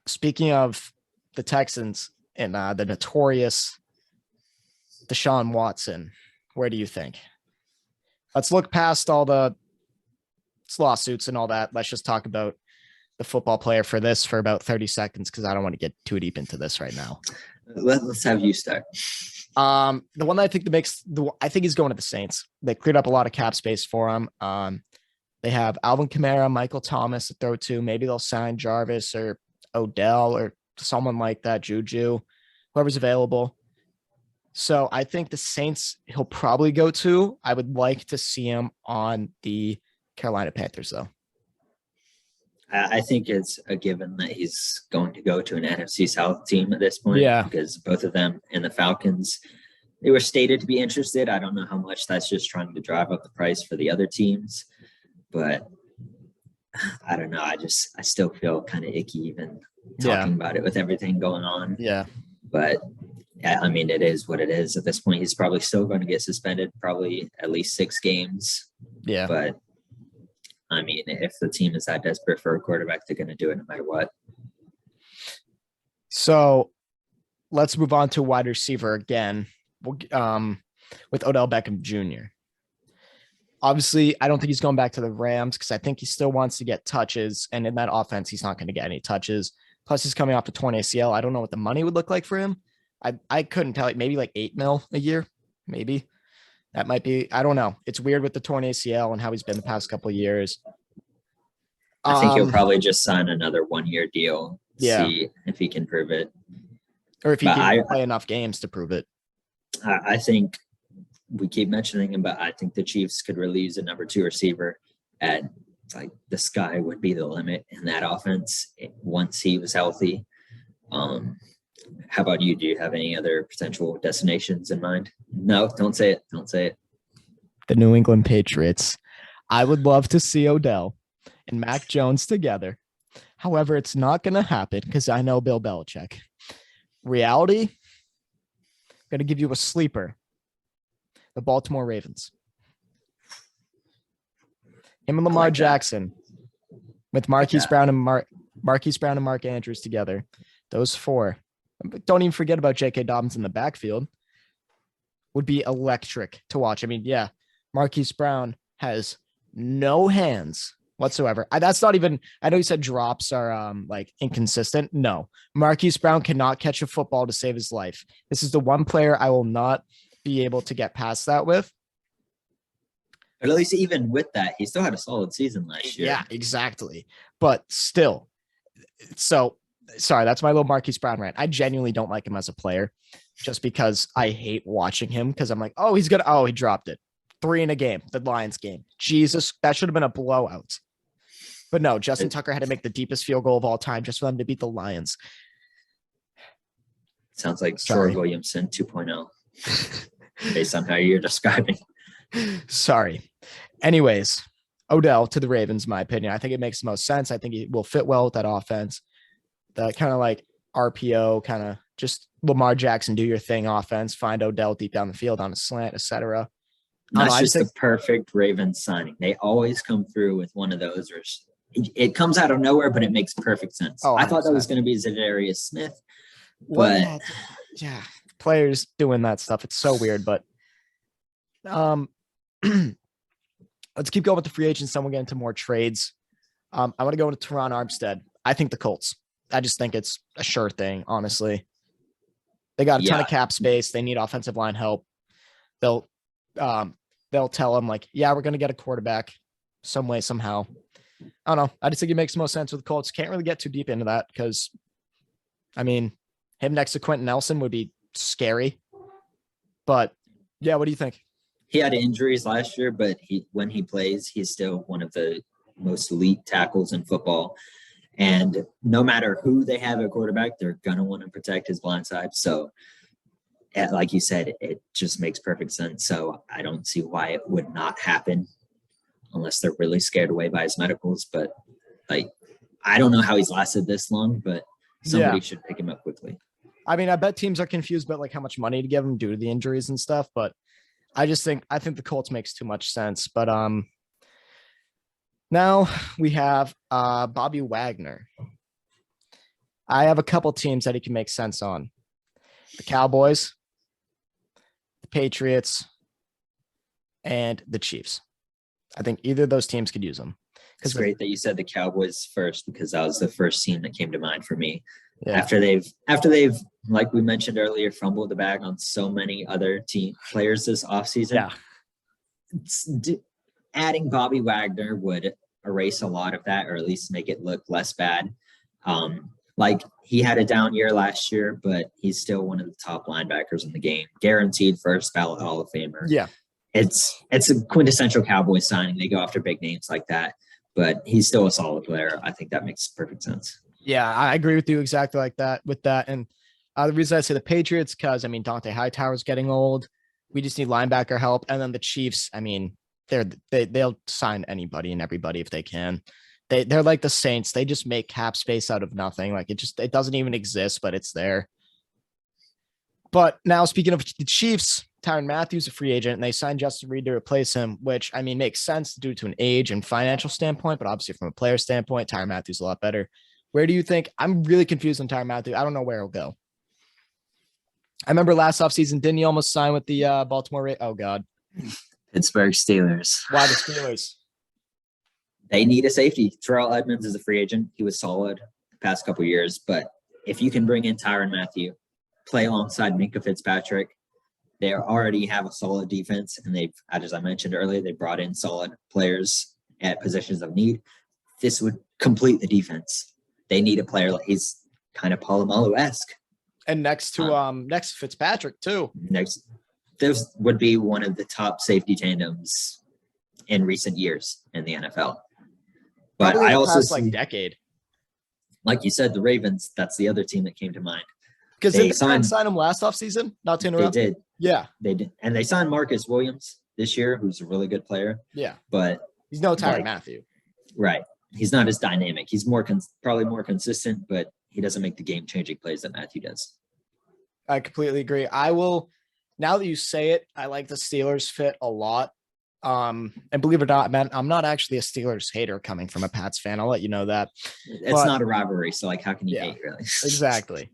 A: speaking of the Texans and the notorious Deshaun Watson, where do you think? Let's look past all the lawsuits and all that. Let's just talk about the football player for about 30 seconds because I don't want to get too deep into this right now.
B: Let's have you start.
A: The one that I think I think he's going to the Saints. They cleared up a lot of cap space for him. They have Alvin Kamara, Michael Thomas to throw to. Maybe they'll sign Jarvis or Odell or someone like that, Juju, whoever's available. So I think the Saints he'll probably go to. I would like to see him on the Carolina Panthers, though.
B: I think it's a given that he's going to go to an NFC South team at this point.
A: Yeah.
B: Because both of them and the Falcons, they were stated to be interested. I don't know how much that's just trying to drive up the price for the other teams. But I don't know. I still feel kind of icky even talking about it with everything going on.
A: Yeah.
B: But yeah, I mean, it is what it is. At this point, he's probably still going to get suspended, probably at least 6 games.
A: Yeah.
B: But I mean, if the team is that desperate for a quarterback, they're going to do it no matter what.
A: So let's move on to wide receiver again with Odell Beckham Jr. Obviously, I don't think he's going back to the Rams because I think he still wants to get touches. And in that offense, he's not going to get any touches. Plus, he's coming off a torn ACL. I don't know what the money would look like for him. I couldn't tell you. Maybe like $8 million a year. Maybe. That might be, I don't know. It's weird with the torn ACL and how he's been the past couple of years.
B: I think he'll probably just sign another 1-year deal.
A: Yeah.
B: See if he can prove it.
A: Or if he can play enough games to prove it.
B: I think we keep mentioning him, but I think the Chiefs could really use a number 2 receiver. And like the sky would be the limit in that offense once he was healthy. How about you? Do you have any other potential destinations in mind? No, don't say it. Don't say it.
A: The New England Patriots. I would love to see Odell and Mac Jones together. However, it's not going to happen because I know Bill Belichick. Reality, going to give you a sleeper. The Baltimore Ravens. Him and Lamar Jackson with Marquise Brown and Mark Andrews together. Those 4. Don't even forget about J.K. Dobbins in the backfield. Would be electric to watch. I mean, yeah, Marquise Brown has no hands whatsoever. That's not even, I know you said drops are like inconsistent. No, Marquise Brown cannot catch a football to save his life. This is the one player I will not be able to get past that with.
B: But at least even with that, he still had a solid season last year.
A: Yeah, exactly. But still, so sorry, that's my little Marquise Brown rant. I genuinely don't like him as a player just because I hate watching him because I'm like, oh, he dropped it. 3 in a game, the Lions game. Jesus, that should have been a blowout. But no, Justin Tucker had to make the deepest field goal of all time just for them to beat the Lions.
B: Sounds like Troy Williamson 2.0 based on how you're describing.
A: Sorry. Anyways, Odell to the Ravens, in my opinion. I think it makes the most sense. I think he will fit well with that offense. The kind of like RPO, kind of just Lamar Jackson, do your thing offense, find Odell deep down the field on a slant, etc.
B: That's just the perfect Ravens signing. They always come through with one of those. Or it comes out of nowhere, but it makes perfect sense. I thought that was going to be Zadarius Smith. But
A: yeah, players doing that stuff. It's so weird, but let's keep going with the free agents. Then we'll get into more trades. I want to go into Teron Armstead. I think the Colts. I just think it's a sure thing, honestly. They got a ton of cap space. They need offensive line help. They'll tell them like, yeah, we're going to get a quarterback some way, somehow. I don't know. I just think it makes the most sense with the Colts. Can't really get too deep into that because, I mean, him next to Quentin Nelson would be scary. But, yeah, what do you think?
B: He had injuries last year, but when he plays, he's still one of the most elite tackles in football. And no matter who they have at quarterback, they're going to want to protect his blind side. So, like you said, it just makes perfect sense. So I don't see why it would not happen unless they're really scared away by his medicals. But, like, I don't know how he's lasted this long, but somebody should pick him up quickly.
A: I mean, I bet teams are confused about, like, how much money to give him due to the injuries and stuff. But I think the Colts makes too much sense. But now we have Bobby Wagner. I have a couple teams that he can make sense on. The Cowboys, the Patriots, and the Chiefs. I think either of those teams could use him.
B: It's great that you said the Cowboys first because that was the first team that came to mind for me.
A: Yeah.
B: After they've like we mentioned earlier, fumbled the bag on so many other team players this offseason.
A: Yeah.
B: Adding Bobby Wagner would erase a lot of that, or at least make it look less bad. Like he had a down year last year, but he's still one of the top linebackers in the game. Guaranteed first ballot Hall of Famer.
A: Yeah.
B: It's a quintessential Cowboys signing. They go after big names like that, but he's still a solid player. I think that makes perfect sense.
A: Yeah, I agree with you exactly like that with that. And the reason I say the Patriots, because I mean Dante Hightower's getting old. We just need linebacker help. And then the Chiefs, I mean, they'll sign anybody and everybody if they can. They're like the Saints. They just make cap space out of nothing. Like it doesn't even exist, but it's there. But now speaking of the Chiefs, Tyron Matthews, a free agent, and they signed Justin Reed to replace him, which I mean makes sense due to an age and financial standpoint, but obviously from a player standpoint, Tyron Matthews is a lot better. Where do you think? I'm really confused on Tyron Matthews. I don't know where he'll go. I remember last offseason, didn't he almost sign with the Baltimore Ravens? Oh God.
B: Pittsburgh Steelers.
A: Why the Steelers?
B: They need a safety. Terrell Edmonds is a free agent. He was solid the past couple of years, but if you can bring in Tyron Matthew, play alongside Minkah Fitzpatrick, they already have a solid defense, and they've, as I mentioned earlier, they brought in solid players at positions of need. This would complete the defense. They need a player like he's kind of Polamalu-esque.
A: And next to Fitzpatrick too.
B: This would be one of the top safety tandems in recent years in the NFL. But
A: probably
B: I also
A: past, like decade.
B: Like you said, the Ravens, that's the other team that came to mind.
A: Because they signed him last offseason, not to interrupt.
B: They did.
A: Yeah.
B: They did. And they signed Marcus Williams this year, who's a really good player.
A: Yeah.
B: But
A: he's no Tyron Matthew.
B: Right. He's not as dynamic. He's probably more consistent, but he doesn't make the game-changing plays that Matthew does.
A: I completely agree. Now that you say it, I like the Steelers fit a lot. And believe it or not, man, I'm not actually a Steelers hater coming from a Pats fan. I'll let you know that.
B: It's not a rivalry, so like how can you hate really?
A: Exactly.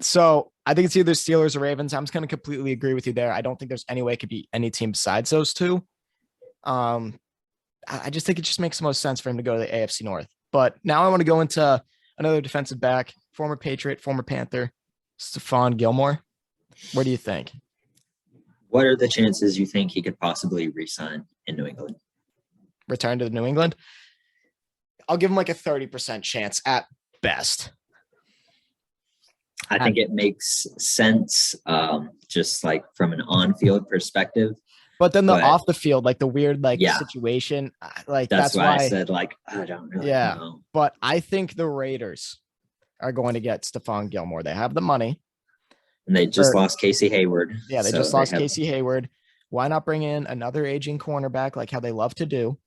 A: So I think it's either Steelers or Ravens. I'm just going to completely agree with you there. I don't think there's any way it could be any team besides those two. I just think it just makes the most sense for him to go to the AFC North. But now I want to go into another defensive back, former Patriot, former Panther, Stefan Gilmour. What do you think?
B: What are the chances you think he could possibly re-sign in New England?
A: Return to New England? I'll give him like a 30% chance at best.
B: I think it makes sense, just like from an on-field perspective.
A: But then off the field, like the weird situation, like
B: that's why I said like I don't really know.
A: But I think the Raiders are going to get Stefan Gilmour. They have the money.
B: And they just lost Casey Hayward.
A: Yeah, they just lost Casey Hayward. Why not bring in another aging cornerback like how they love to do?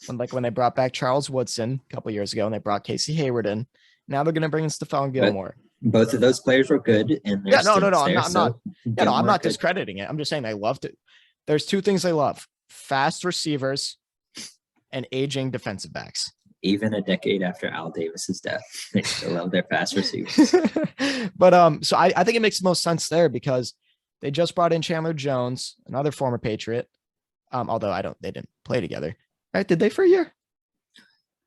A: When they brought back Charles Woodson a couple years ago and they brought Casey Hayward in. Now they're going to bring in Stefan Gilmour.
B: Both of those players were good. And
A: I'm not discrediting it. I'm just saying they loved it. There's two things they love: fast receivers and aging defensive backs.
B: Even a decade after Al Davis's death, they still love their fast receivers.
A: But so I think it makes the most sense there because they just brought in Chandler Jones, another former Patriot. Although they didn't play together, right? Did they for a year?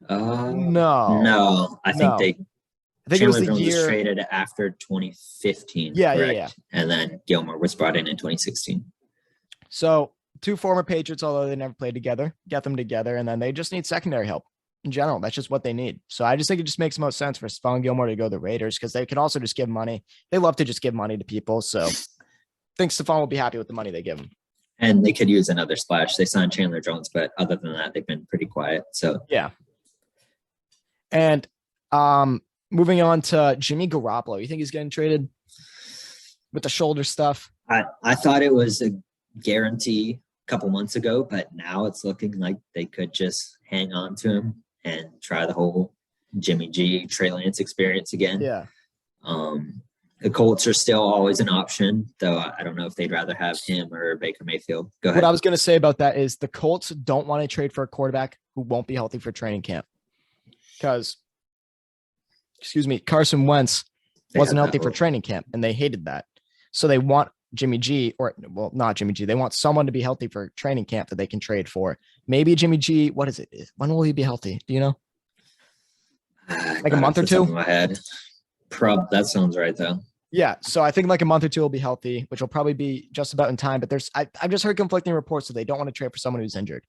B: No. I think
A: it was the
B: Jones
A: year
B: was traded after 2015.
A: Yeah.
B: And then Gilmour was brought in 2016.
A: So two former Patriots, although they never played together, get them together, and then they just need secondary help in general. That's just what they need. So I just think it just makes most sense for Stefan Gilmour to go to the Raiders because they can also just give money. They love to just give money to people. So I think Stefan will be happy with the money they give him.
B: And they could use another splash. They signed Chandler Jones, but other than that, they've been pretty quiet. So
A: yeah. And moving on to Jimmy Garoppolo, you think he's getting traded with the shoulder stuff?
B: I thought it was a guarantee a couple months ago, but now it's looking like they could just hang on to him and try the whole Jimmy G, Trey Lance experience again.
A: Yeah.
B: The Colts are still always an option, though I don't know if they'd rather have him or Baker Mayfield. Go ahead.
A: What I was going to say about that is the Colts don't want to trade for a quarterback who won't be healthy for training camp because, Carson Wentz wasn't healthy for training camp, and they hated that. So they want Jimmy G, not Jimmy G. They want someone to be healthy for training camp that they can trade for. Maybe Jimmy G. What is it? When will he be healthy? Do you know? Like a month or two?
B: My head. That sounds right though.
A: Yeah, so I think like a month or two will be healthy, which will probably be just about in time. But I've just heard conflicting reports that they don't want to trade for someone who's injured.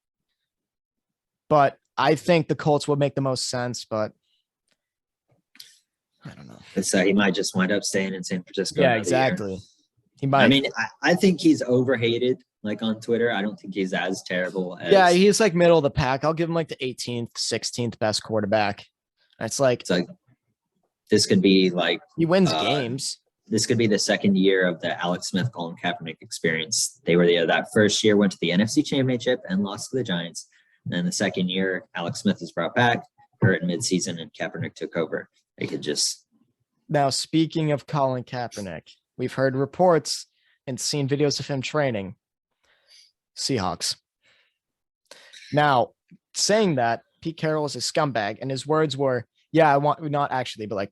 A: But I think the Colts would make the most sense, but I don't know.
B: So he might just wind up staying in San Francisco.
A: Yeah, exactly. He might.
B: I mean, I think he's overhated, like on Twitter. I don't think he's as terrible as.
A: Yeah, he's like middle of the pack. I'll give him like the 18th, 16th best quarterback. It's like
B: this could be like
A: he wins games.
B: This could be the second year of the Alex Smith, Colin Kaepernick experience. They were there that first year, went to the NFC Championship and lost to the Giants. And then the second year, Alex Smith was brought back, hurt in midseason, and Kaepernick took over. They could just.
A: Now, speaking of Colin Kaepernick, we've heard reports and seen videos of him training Seahawks. Now, saying that, Pete Carroll is a scumbag, and his words were, yeah, I want, not actually, but like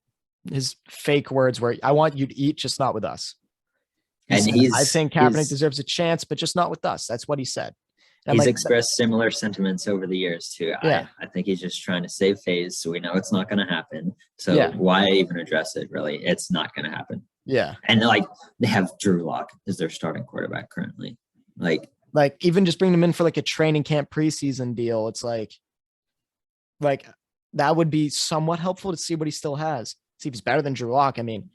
A: his fake words were, I want you to eat, just not with us. I think Kaepernick deserves a chance, but just not with us. That's what he said.
B: He's expressed similar sentiments over the years too.
A: Yeah.
B: I think he's just trying to save face, so we know it's not going to happen. So why even address it? Really, it's not going to happen.
A: Yeah,
B: and like they have Drew Lock as their starting quarterback currently. Like
A: even just bring him in for like a training camp preseason deal. It's like that would be somewhat helpful to see what he still has. See if he's better than Drew Lock. I mean,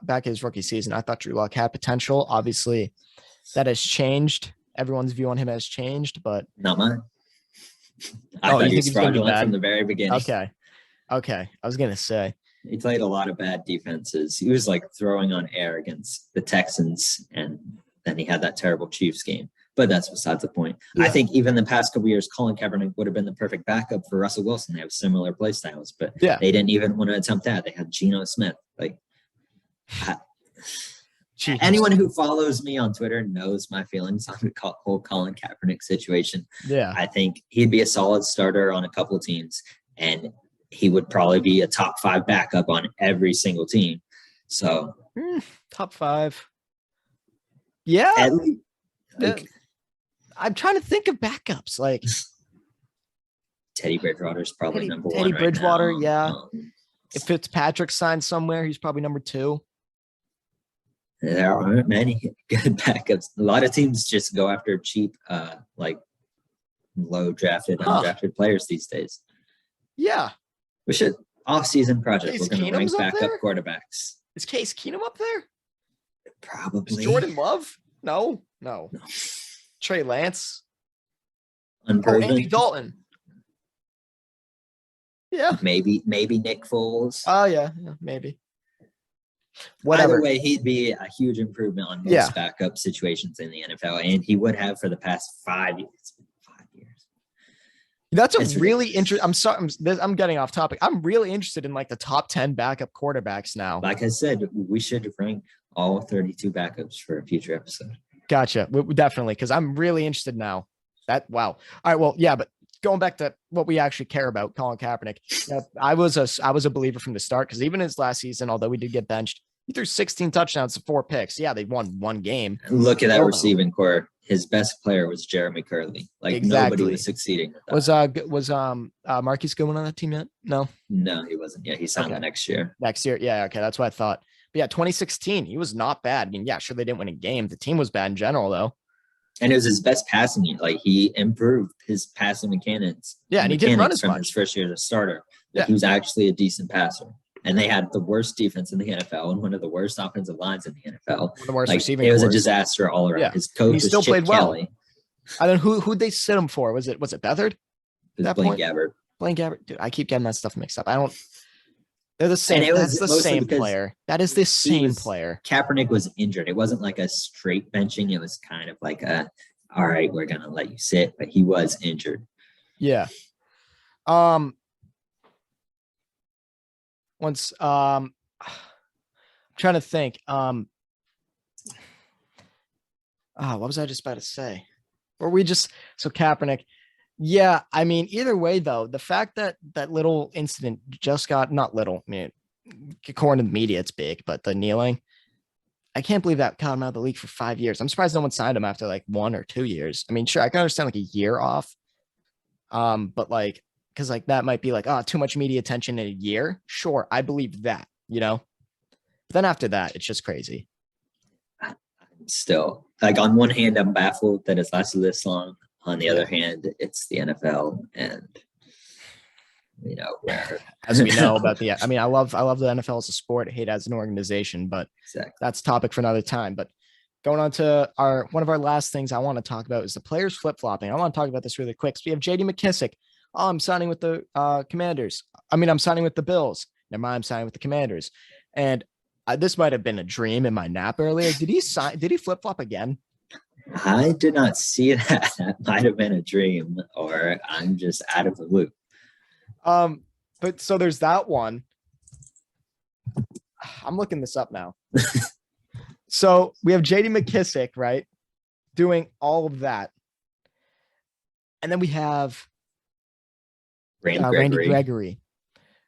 A: back in his rookie season, I thought Drew Lock had potential. Obviously, that has changed. Everyone's view on him has changed, but
B: not mine. I thought he was fraudulent from the very beginning.
A: Okay. I was gonna say
B: he played a lot of bad defenses. He was like throwing on air against the Texans, and then he had that terrible Chiefs game. But that's besides the point. Yeah. I think even the past couple of years, Colin Kaepernick would have been the perfect backup for Russell Wilson. They have similar play styles, but they didn't even want to attempt that. They had Geno Smith. Anyone who follows me on Twitter knows my feelings on the whole Colin Kaepernick situation.
A: Yeah.
B: I think he'd be a solid starter on a couple of teams, and he would probably be a top 5 backup on every single team. So
A: top 5. Yeah. I'm trying to think of backups. Like
B: Teddy Bridgewater's probably number 1
A: Teddy Bridgewater,
B: right
A: now. Yeah. If Fitzpatrick signs somewhere, he's probably number 2.
B: There aren't many good backups. A lot of teams just go after cheap, low drafted, undrafted players these days.
A: Yeah.
B: We should off-season project. We're going to rank backup quarterbacks.
A: Is Case Keenum up there?
B: Probably.
A: Is Jordan Love? No. Trey Lance.
B: Unproven.
A: Andy Dalton. Yeah.
B: Maybe Nick Foles.
A: Oh, yeah, maybe. Whatever.
B: Either way, he'd be a huge improvement on most backup situations in the NFL, and he would have for the past 5 years. 5 years.
A: That's a really interesting. I'm sorry, I'm getting off topic. I'm really interested in like the top 10 backup quarterbacks now.
B: Like I said, we should rank all 32 backups for a future episode.
A: Gotcha. Definitely, because I'm really interested now. Wow. All right. Well, yeah, but going back to what we actually care about, Colin Kaepernick. I was a believer from the start, because even his last season, although we did get benched, he threw 16 touchdowns to 4 picks. Yeah, they won 1 game.
B: Look at that receiving core. His best player was Jeremy Curley. Nobody was succeeding. Was
A: Marquise Goodwin on that team yet? No,
B: he wasn't. Yeah, he signed next year.
A: Yeah, okay, that's what I thought. But yeah, 2016, he was not bad. I mean, yeah, sure, they didn't win a game. The team was bad in general, though.
B: And it was his best passing year. He improved his passing mechanics.
A: Yeah, and he didn't run as
B: from
A: much.
B: His first year as a starter. He was actually a decent passer. And they had the worst defense in the NFL and one of the worst offensive lines in the NFL.
A: One of the worst receiving.
B: It was a disaster all around.
A: Yeah.
B: His coach was Chip Kelly.
A: And then who'd they sit him for? Was it Beathard?
B: It was Blaine Gabbert.
A: Blaine Gabbert. Dude, I keep getting that stuff mixed up. They're the same. That's the same player. That is the same player.
B: Kaepernick was injured. It wasn't like a straight benching. It was kind of like all right, we're going to let you sit, but he was injured.
A: Yeah. I'm trying to think. What was I just about to say? Or so Kaepernick. Yeah, I mean, either way, though, the fact that that little incident just got not little, I mean, according to the media, it's big, but the kneeling, I can't believe that got him out of the league for 5 years. I'm surprised no one signed him after 1 or 2 years. I mean, sure, I can understand a year off. But because that might be too much media attention in a year. Sure, I believe that, But then after that, it's just crazy.
B: Still, like, on one hand, I'm baffled that it's lasted this long. On the other hand, it's the NFL, and where
A: as we know about I love the NFL as a sport, I hate it as an organization, but
B: exactly.
A: That's a topic for another time. But going on to one of our last things I want to talk about is the players flip-flopping. I want to talk about this really quick. So we have JD McKissick. Oh, I'm signing with the Commanders. I'm signing with the Bills. Never mind, I'm signing with the Commanders. And this might have been a dream in my nap earlier. Did he flip-flop again?
B: I did not see that. That might have been a dream, or I'm just out of the loop.
A: But so there's that one. I'm looking this up now. So we have JD McKissick, right? Doing all of that. And then we have Randy Gregory.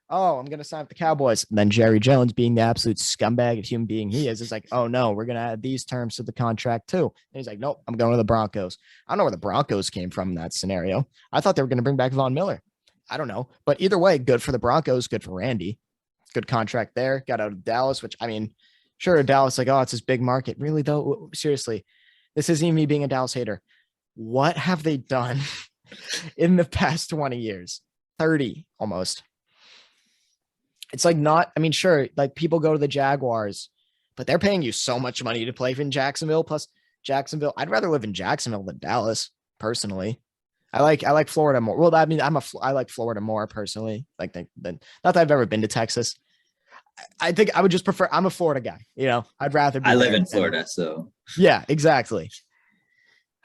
A: Oh, I'm going to sign with the Cowboys. And then Jerry Jones, being the absolute scumbag of human being he is like, oh no, we're going to add these terms to the contract too. And he's like, nope, I'm going to the Broncos. I don't know where the Broncos came from in that scenario. I thought they were going to bring back Von Miller. I don't know. But either way, good for the Broncos, good for Randy. Good contract there. Got out of Dallas, which, sure, Dallas, like, oh, it's this big market. Really, though? Seriously, this isn't even me being a Dallas hater. What have they done in the past 20 years? 30 almost. It's like not, sure, like people go to the Jaguars, but they're paying you so much money to play in Jacksonville. Plus Jacksonville, I'd rather live in Jacksonville than Dallas, personally. I like Florida more. Well, I like Florida more personally. Like than not that I've ever been to Texas. I think I would just prefer. I'm a Florida guy. I'd rather.
B: I live in Florida, so
A: yeah, exactly.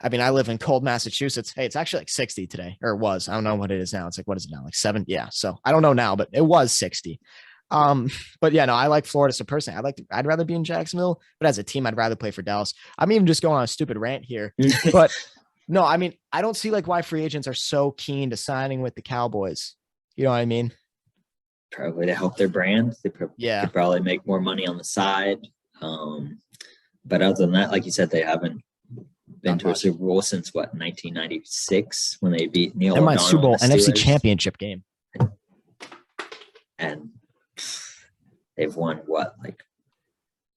A: I live in cold Massachusetts. Hey, it's actually like 60 today, or it was. I don't know what it is now. It's like, what is it now? Like 7? Yeah. So I don't know now, but it was 60. But yeah, no, I like Florida. So personally, I'd rather be in Jacksonville, but as a team, I'd rather play for Dallas. I'm even just going on a stupid rant here, but no, I don't see like why free agents are so keen to signing with the Cowboys. You know what I mean?
B: Probably to help their brand. They could probably make more money on the side. But other than that, like you said, they haven't been to a Super Bowl since 1996 when they beat Neil O'Donnell.
A: Super Bowl NFC Championship game,
B: and they've won like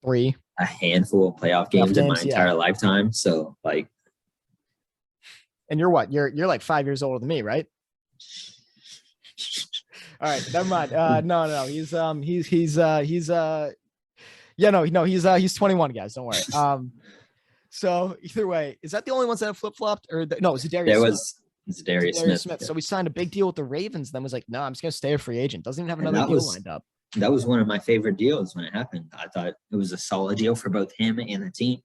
A: 3,
B: a handful of playoff games in my entire lifetime. So like,
A: and you're what? You're like 5 years older than me, right? All right, never mind. No, he's 21, guys. Don't worry. So either way, is that the only ones that have flip-flopped? Or no, it's Darius Smith. So we signed a big deal with the Ravens, then was like, no, I'm just gonna stay a free agent. Doesn't even have another deal lined up.
B: That was one of my favorite deals when it happened. I thought it was a solid deal for both him and the team.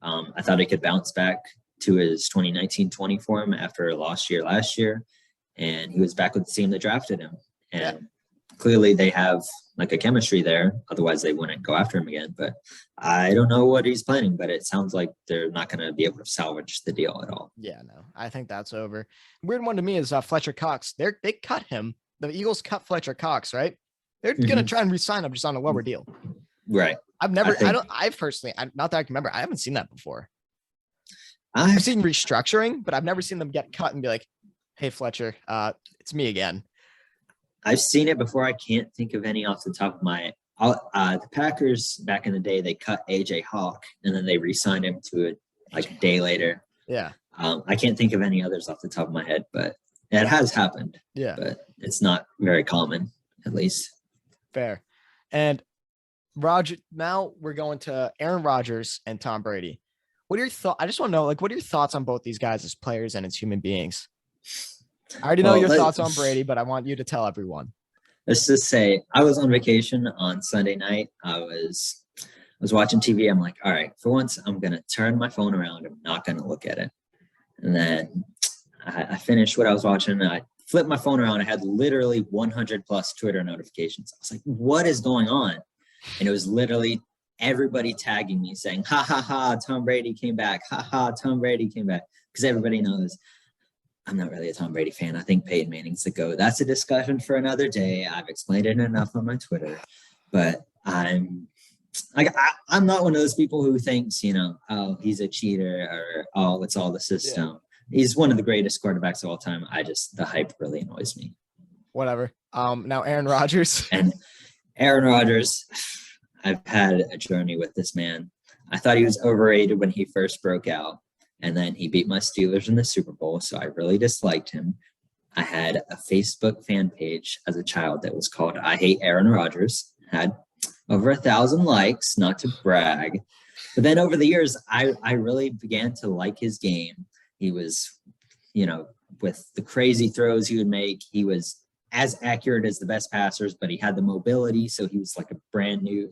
B: I thought he could bounce back to his 2019-20 form after a lost year last year, and he was back with the team that drafted him. And clearly they have like a chemistry there. Otherwise they wouldn't go after him again. But I don't know what he's planning, but it sounds like they're not going to be able to salvage the deal at all.
A: Yeah, no, I think that's over. Weird one to me is Fletcher Cox. They cut him. The Eagles cut Fletcher Cox, right? They're going to try and re-sign him just on a lower deal.
B: Right.
A: Not that I can remember. I haven't seen that before. I've seen restructuring, but I've never seen them get cut and be like, hey, Fletcher, it's me again.
B: I've seen it before. I can't think of any off the top of my the Packers back in the day, they cut AJ Hawk and then they re-signed him to it like a day later.
A: Yeah.
B: I can't think of any others off the top of my head, but it has happened.
A: Yeah.
B: But it's not very common, at least.
A: Fair. And now we're going to Aaron Rodgers and Tom Brady. What are your thoughts? I just want to know, like, what are your thoughts on both these guys as players and as human beings? I already know your thoughts on Brady, but I want you to tell everyone.
B: Let's just say I was on vacation on Sunday night. I was watching TV. I'm like, all right, for once, I'm going to turn my phone around. I'm not going to look at it. And then I finished what I was watching. And I flipped my phone around. I had literally 100 plus Twitter notifications. I was like, what is going on? And it was literally everybody tagging me saying, ha, ha, ha, Tom Brady came back. Ha, ha, Tom Brady came back. Because everybody knows I'm not really a Tom Brady fan. I think Peyton Manning's the GOAT. That's a discussion for another day. I've explained it enough on my Twitter. But I'm not one of those people who thinks, oh, he's a cheater or, oh, it's all the system. Yeah. He's one of the greatest quarterbacks of all time. The hype really annoys me.
A: Whatever. Now Aaron Rodgers.
B: And Aaron Rodgers, I've had a journey with this man. I thought he was overrated when he first broke out, and then he beat my Steelers in the Super Bowl, so I really disliked him. I had a Facebook fan page as a child that was called I Hate Aaron Rodgers. Had over 1,000 likes, not to brag. But then over the years, I really began to like his game. He was, with the crazy throws he would make, he was as accurate as the best passers, but he had the mobility. So he was like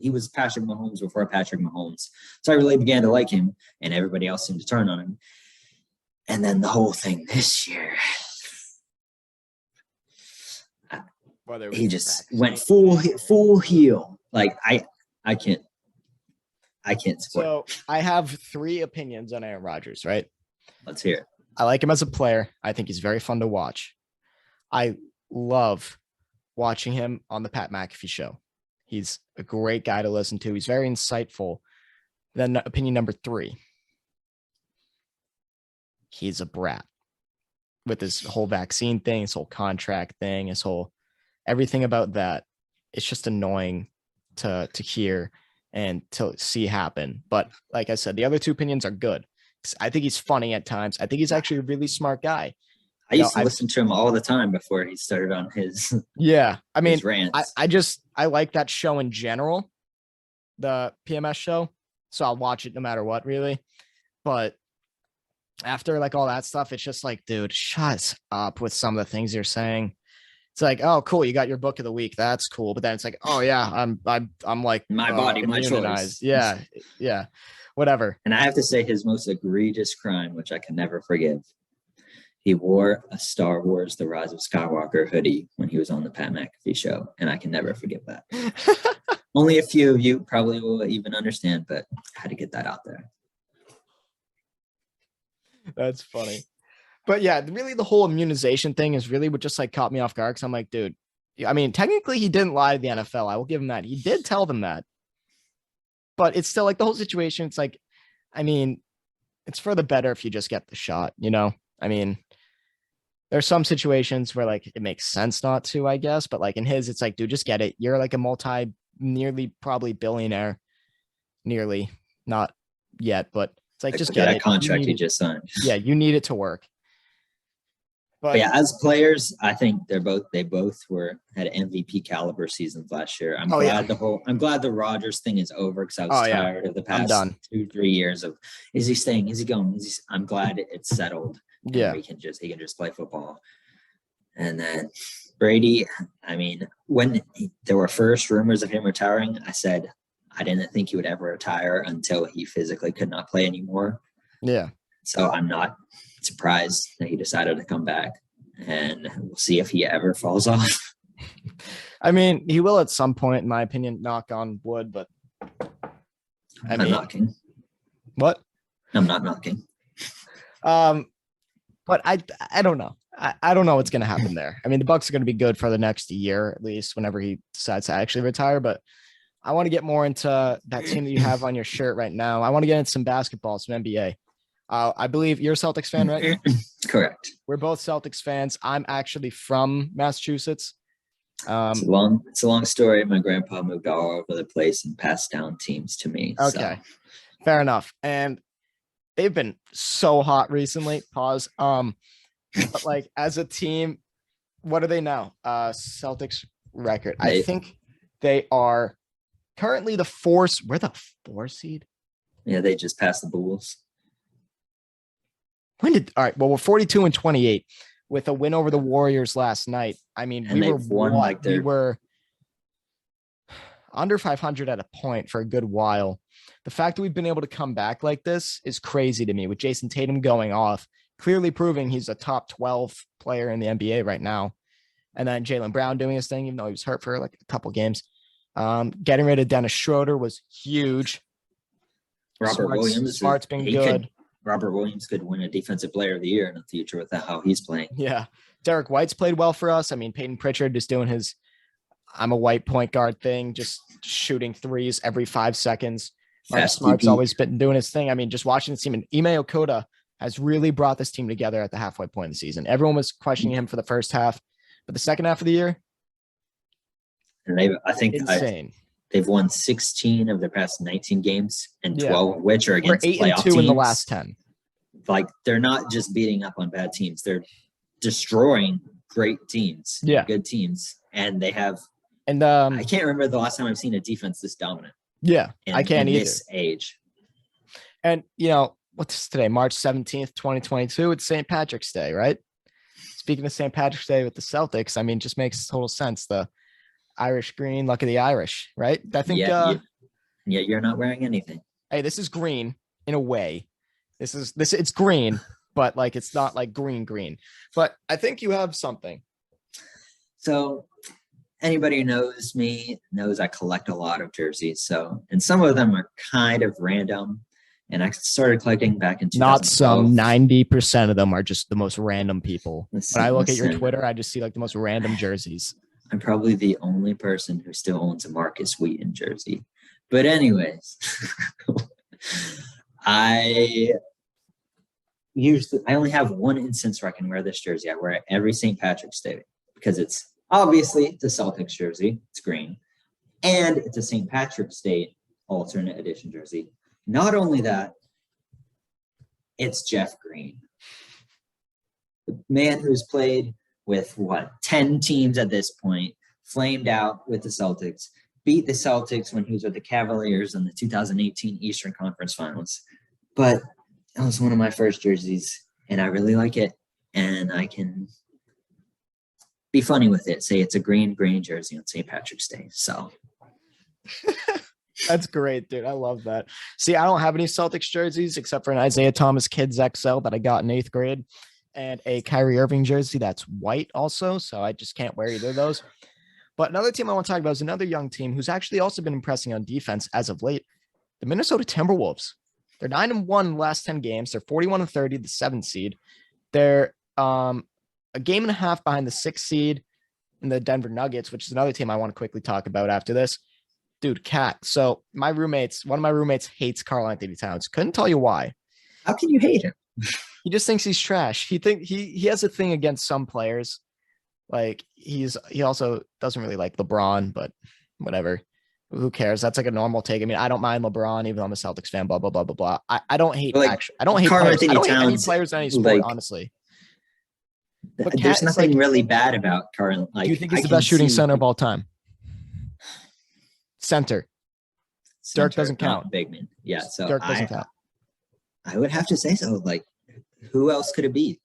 B: he was Patrick Mahomes before Patrick Mahomes. So I really began to like him, and everybody else seemed to turn on him. And then the whole thing this year, he just went full heel. Like I can't support.
A: So I have 3 opinions on Aaron Rodgers, right?
B: Let's hear it.
A: I like him as a player. I think he's very fun to watch. I love watching him on the Pat McAfee show. He's a great guy to listen to. He's very insightful. Then opinion number 3. He's a brat with his whole vaccine thing, his whole contract thing, his whole everything about that. It's just annoying to hear and to see happen. But like I said, the other 2 opinions are good. I think he's funny at times. I think he's actually a really smart guy.
B: I used to listen to him all the time before he started on his
A: I mean,
B: his rants.
A: I like that show in general, the PMS show. So I'll watch it no matter what, really. But after like all that stuff, it's just like, dude, shut up with some of the things you're saying. It's like, oh, cool, you got your book of the week. That's cool. But then it's like, oh yeah, I'm like
B: my body, my choice.
A: Yeah, whatever.
B: And I have to say, his most egregious crime, which I can never forgive, he wore a Star Wars: The Rise of Skywalker hoodie when he was on the Pat McAfee show, and I can never forgive that. Only a few of you probably will even understand, but I had to get that out there.
A: That's funny. But yeah, really the whole immunization thing is really what just like caught me off guard. Cause I'm like, dude, I mean, technically he didn't lie to the NFL. I will give him that. He did tell them that, but it's still like the whole situation. It's like, I mean, it's for the better if you just get the shot, I mean, there's some situations where like it makes sense not to, I guess, but like in his, it's like, dude, just get it. You're like a nearly probably billionaire, nearly, not yet, but it's like, just get
B: that
A: it.
B: contract you just signed.
A: Yeah. You need it to work.
B: But yeah, as players, I think they both had MVP caliber seasons last year. I'm glad the Rodgers thing is over, because I was tired of the past 2-3 years of, is he staying? Is he going? I'm glad it's settled.
A: Yeah,
B: he can just play football. And then Brady, I mean, when there were first rumors of him retiring, I said I didn't think he would ever retire until he physically could not play anymore.
A: Yeah.
B: So I'm not surprised that he decided to come back, and we'll see if he ever falls off.
A: I mean, he will at some point, in my opinion, knock on wood, but
B: I'm not knocking.
A: What?
B: I'm not knocking.
A: But I don't know. I don't know what's going to happen there. I mean, the Bucs are going to be good for the next year, at least whenever he decides to actually retire. But I want to get more into that team that you have on your shirt right now. I want to get into some basketball, some NBA. I believe you're a Celtics fan, right?
B: Correct.
A: We're both Celtics fans. I'm actually from Massachusetts.
B: It's a long story. My grandpa moved all over the place and passed down teams to me.
A: Okay, fair enough. And they've been so hot recently. Pause. But like as a team, what are they now? Celtics record. I think they are currently the 4. We're the 4 seed.
B: Yeah, they just passed the Bulls.
A: All right. Well, we're 42-28 with a win over the Warriors last night. I mean, we were under 500 at a point for a good while. The fact that we've been able to come back like this is crazy to me, with Jason Tatum going off, clearly proving he's a top 12 player in the NBA right now. And then Jaylen Brown doing his thing, even though he was hurt for like a couple games. Getting rid of Dennis Schroeder was huge. Smart's been good.
B: Robert Williams could win a Defensive Player of the Year in the future with how he's playing.
A: Yeah. Derek White's played well for us. I mean, Peyton Pritchard just doing his I'm a white point guard thing, just shooting threes every 5 seconds. Smart's always been doing his thing. I mean, just watching this team, and Ime Okota has really brought this team together at the halfway point of the season. Everyone was questioning him for the first half, but the second half of the year,
B: and I think
A: insane.
B: they've won 16 of their past 19 games, and 12 of which are
A: We're
B: against
A: 8-2
B: teams.
A: in the last 10.
B: Like, they're not just beating up on bad teams; they're destroying great teams, good teams, and they have.
A: And
B: I can't remember the last time I've seen a defense this dominant.
A: Yeah, I can't
B: in
A: either.
B: This age.
A: And you know what's today? March 17th, 2022. It's St. Patrick's Day, right? Speaking of St. Patrick's Day with the Celtics, I mean, just makes total sense. The Irish green, luck of the Irish, right? I think.
B: Yeah, you're not wearing anything.
A: Hey, this is green in a way. It's green, but like it's not like green. But I think you have something.
B: So anybody who knows me knows I collect a lot of jerseys. So, and some of them are kind of random. And I started collecting back in 2012.
A: Not some, 90% of them are just the most random people. When I look at your Twitter, I just see like the most random jerseys.
B: I'm probably the only person who still owns a Marcus Wheaton jersey. But anyways, I only have one instance where I can wear this jersey. I wear it every St. Patrick's Day because it's obviously the Celtics jersey. It's green. And it's a St. Patrick's Day alternate edition jersey. Not only that, it's Jeff Green. The man who's played with 10 teams at this point, flamed out with the Celtics, beat the Celtics when he was with the Cavaliers in the 2018 Eastern Conference Finals. But that was one of my first jerseys, and I really like it. And I can be funny with it. Say it's a green jersey on St. Patrick's Day. So
A: that's great, dude. I love that. See, I don't have any Celtics jerseys except for an Isaiah Thomas Kids XL that I got in 8th grade and a Kyrie Irving jersey that's white also. So I just can't wear either of those. But another team I want to talk about is another young team who's actually also been impressing on defense as of late. The Minnesota Timberwolves. They're 9-1 in the last 10 games. They're 41-30, the 7th seed. They're a game and a half behind the 6th seed in the Denver Nuggets, which is another team I want to quickly talk about after this. Dude, Cat. So one of my roommates hates Karl Anthony Towns. Couldn't tell you why.
B: How can you hate him?
A: He just thinks he's trash. He has a thing against some players. Like he also doesn't really like LeBron, but whatever. Who cares? That's like a normal take. I mean, I don't mind LeBron, even though I'm a Celtics fan, blah, blah, blah, blah, blah. I don't hate I don't hate
B: Karl
A: players.
B: Anthony
A: I don't hate any
B: Towns,
A: players in any sport, honestly.
B: But there's nothing really bad about Karl.
A: Do you think he's the best shooting center of all time? Center. Dirk doesn't count.
B: Big man. Yeah. So
A: Dirk doesn't count.
B: I would have to say so. Like, who else could it be?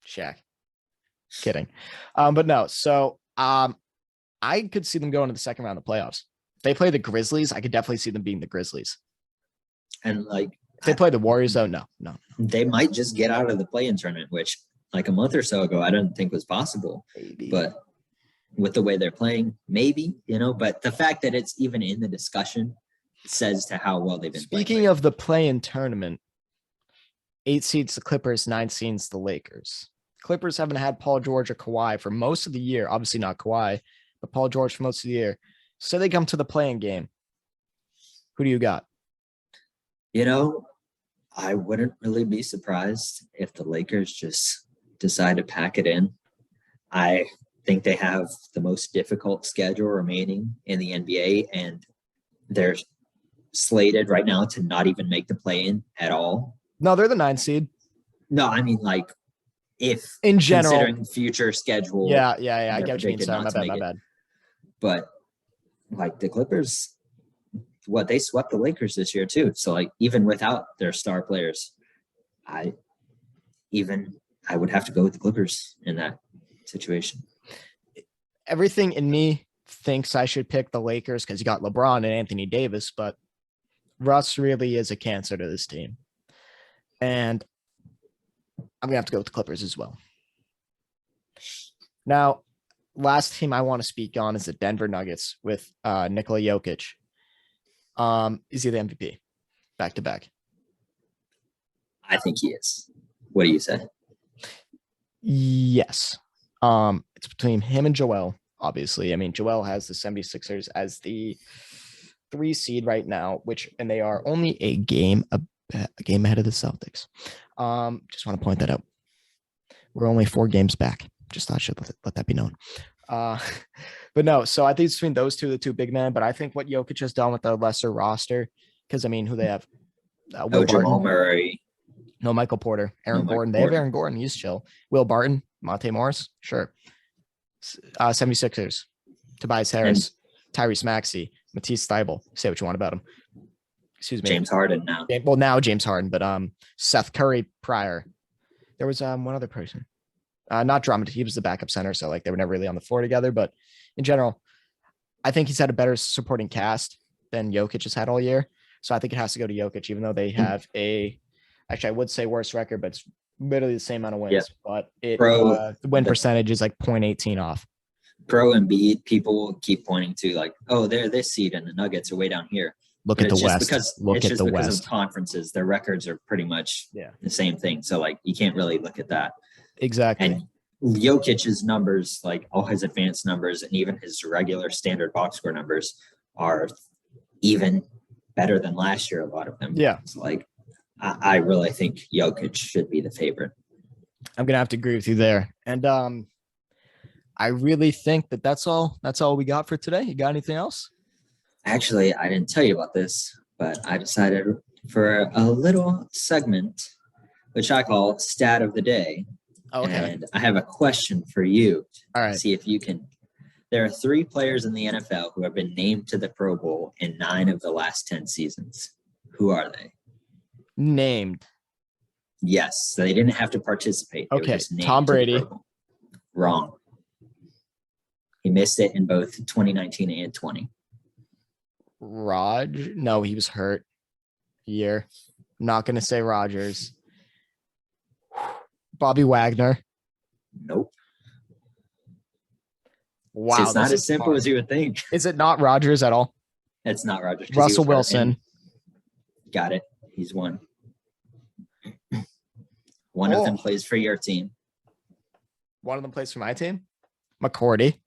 A: Shaq. Kidding. But no. So I could see them going to the second round of the playoffs. If they play the Grizzlies, I could definitely see them beating the Grizzlies.
B: And like,
A: if they play the Warriors, though, no.
B: They might just get out of the play-in tournament, which like a month or so ago, I didn't think was possible.
A: Maybe.
B: But with the way they're playing, maybe, but the fact that it's even in the discussion says to how well they've been playing.
A: Speaking of the play-in tournament, 8 seeds the Clippers, 9 seeds the Lakers. Clippers haven't had Paul George or Kawhi for most of the year. Obviously not Kawhi, but Paul George for most of the year. So they come to the play-in game. Who do you got?
B: I wouldn't really be surprised if the Lakers just decide to pack it in. I think they have the most difficult schedule remaining in the NBA, and they're slated right now to not even make the play-in at all.
A: No, they're the 9 seed.
B: No, I mean, like, if
A: in general,
B: considering future schedule.
A: Yeah. I get what you mean. Sorry, my bad.
B: But like the Clippers, they swept the Lakers this year too. So like, even without their star players, I would have to go with the Clippers in that situation.
A: Everything in me thinks I should pick the Lakers because you got LeBron and Anthony Davis, but Russ really is a cancer to this team. And I'm going to have to go with the Clippers as well. Now, last team I want to speak on is the Denver Nuggets with Nikola Jokic. Is he the MVP? Back to back.
B: I think he is. What do you say?
A: Yes. It's between him and Joel, obviously. I mean, Joel has the 76ers as the 3 seed right now, and they are only a game ahead of the Celtics. Just want to point that out. We're only 4 games back. Just thought I should let that be known. Uh, but no, so I think it's between those two, the two big men. But I think what Jokic has done with the lesser roster, because I mean, who they have?
B: No
A: Will
B: Jamal
A: Barton,
B: Murray.
A: no Michael Porter, Aaron
B: No Michael
A: Gordon. They have
B: Porter.
A: Aaron Gordon. He's chill. Will Barton, Monte Morris, sure. 76ers, Tobias Harris, Tyrese Maxey, Matisse Thybulle. Say what you want about him. Excuse me.
B: James Harden now.
A: Well, now James Harden, but Seth Curry prior. There was one other person. Not Drummond. He was the backup center, so like they were never really on the floor together. But in general, I think he's had a better supporting cast than Jokic has had all year. So I think it has to go to Jokic, even though they have actually I would say worse record, but it's literally the same amount of wins.
B: Yeah.
A: But the win percentage is like 0.18 off.
B: Pro Embiid, people keep pointing to like, oh, they're this seed and the Nuggets are way down here.
A: Look at the West.
B: Because of conferences, their records are pretty much the same thing. So like you can't really look at that.
A: Exactly.
B: And Jokic's numbers, like all his advanced numbers and even his regular standard box score numbers are even better than last year, a lot of them.
A: Yeah.
B: So like I really think Jokic should be the favorite.
A: I'm gonna have to agree with you there. And I really think that's all we got for today. You got anything else?
B: Actually, I didn't tell you about this, but I decided for a little segment, which I call Stat of the Day.
A: Okay.
B: And I have a question for you.
A: All right.
B: See if you can. There are 3 players in the NFL who have been named to the Pro Bowl in 9 of the last 10 seasons. Who are they?
A: Named.
B: Yes. So they didn't have to participate. They were
A: Okay.
B: just named
A: Tom
B: to the
A: Brady.
B: Pro Bowl. Wrong. He missed it in both 2019 and 20.
A: No, he was hurt. Year. I'm not gonna say Rodgers. Bobby Wagner.
B: Nope.
A: Wow.
B: See, it's not as simple as you would think.
A: Is it not Rodgers at all?
B: It's not Rodgers.
A: Russell Wilson.
B: Got it. He's one. One of them plays for your team.
A: One of them plays for my team? McCourty.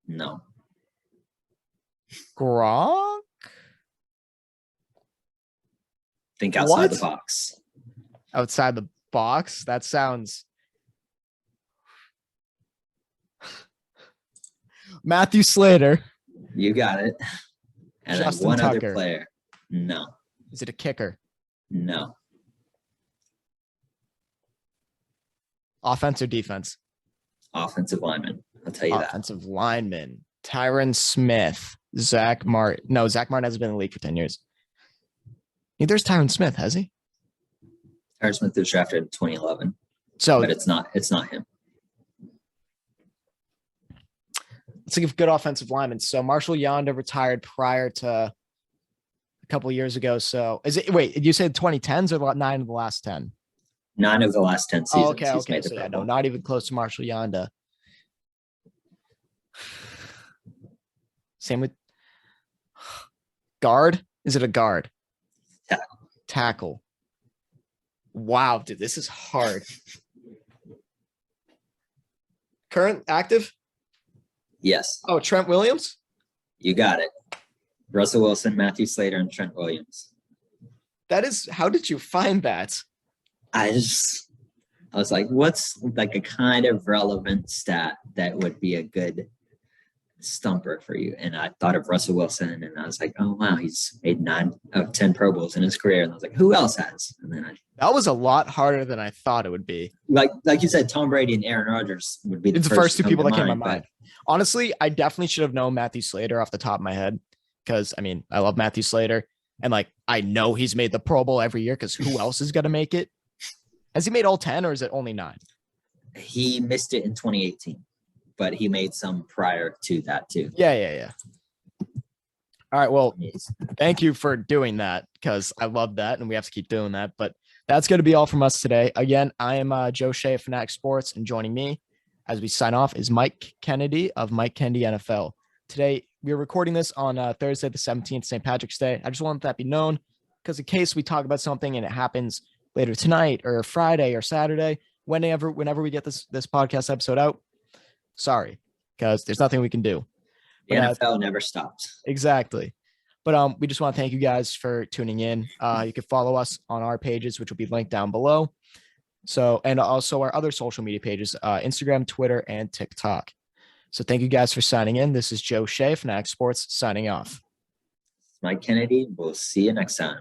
B: No.
A: Gronk?
B: Think outside the box.
A: Outside the box? That sounds... Matthew Slater.
B: You got it. And
A: Justin
B: then one
A: Tucker.
B: other player. No.
A: Is it a kicker?
B: No.
A: Offense or defense?
B: Offensive lineman. I'll tell you that.
A: Offensive lineman. Tyron Smith. Zach Martin. No, Zach Martin hasn't been in the league for 10 years. Neither's Tyron Smith, has he?
B: Tyron Smith was drafted in 2011.
A: So,
B: but it's not him.
A: Let's think of good offensive linemen. So Marshall Yonda retired prior to a couple of years ago. So did you say 2010s or 9 of the last 10?
B: 9 of the last 10 seasons.
A: Oh, okay. So no, not even close to Marshall Yonda. Same with guard. Is it a guard? Tackle. Wow, dude, this is hard. Current active?
B: Yes.
A: Oh, Trent Williams?
B: You got it. Russell Wilson, Matthew Slater, and Trent Williams.
A: How did you find that?
B: I was like, what's like a kind of relevant stat that would be a good stumper for you? And I thought of Russell Wilson, and I was like, oh wow, he's made 9 of 10 Pro Bowls in his career. And I was like, who else has? And then
A: that was a lot harder than I thought it would be.
B: Like you said, Tom Brady and Aaron Rodgers would be the
A: first 2 people that came to my mind. Honestly, I definitely should have known Matthew Slater off the top of my head, because I mean, I love Matthew Slater, and like I know he's made the Pro Bowl every year, because who else is gonna make it? Has he made all 10, or is it only 9?
B: He missed it in 2018, but he made some prior to that too.
A: Yeah. All right. Well, thank you for doing that, because I love that, and we have to keep doing that. But that's going to be all from us today. Again, I am Joe Shea of Fanatics Sports, and joining me as we sign off is Mike Kennedy of MikeKennedyNFL. Today, we're recording this on Thursday, the 17th, St. Patrick's Day. I just wanted that to be known, because in case we talk about something and it happens later tonight or Friday or Saturday, whenever we get this podcast episode out, sorry, because there's nothing we can do.
B: The NFL never stops.
A: Exactly. But we just want to thank you guys for tuning in. You can follow us on our pages, which will be linked down below. So, and also our other social media pages, Instagram, Twitter, and TikTok. So thank you guys for signing in. This is Joe Shea, Fanatics Sports, signing off.
B: Mike Kennedy. We'll see you next time.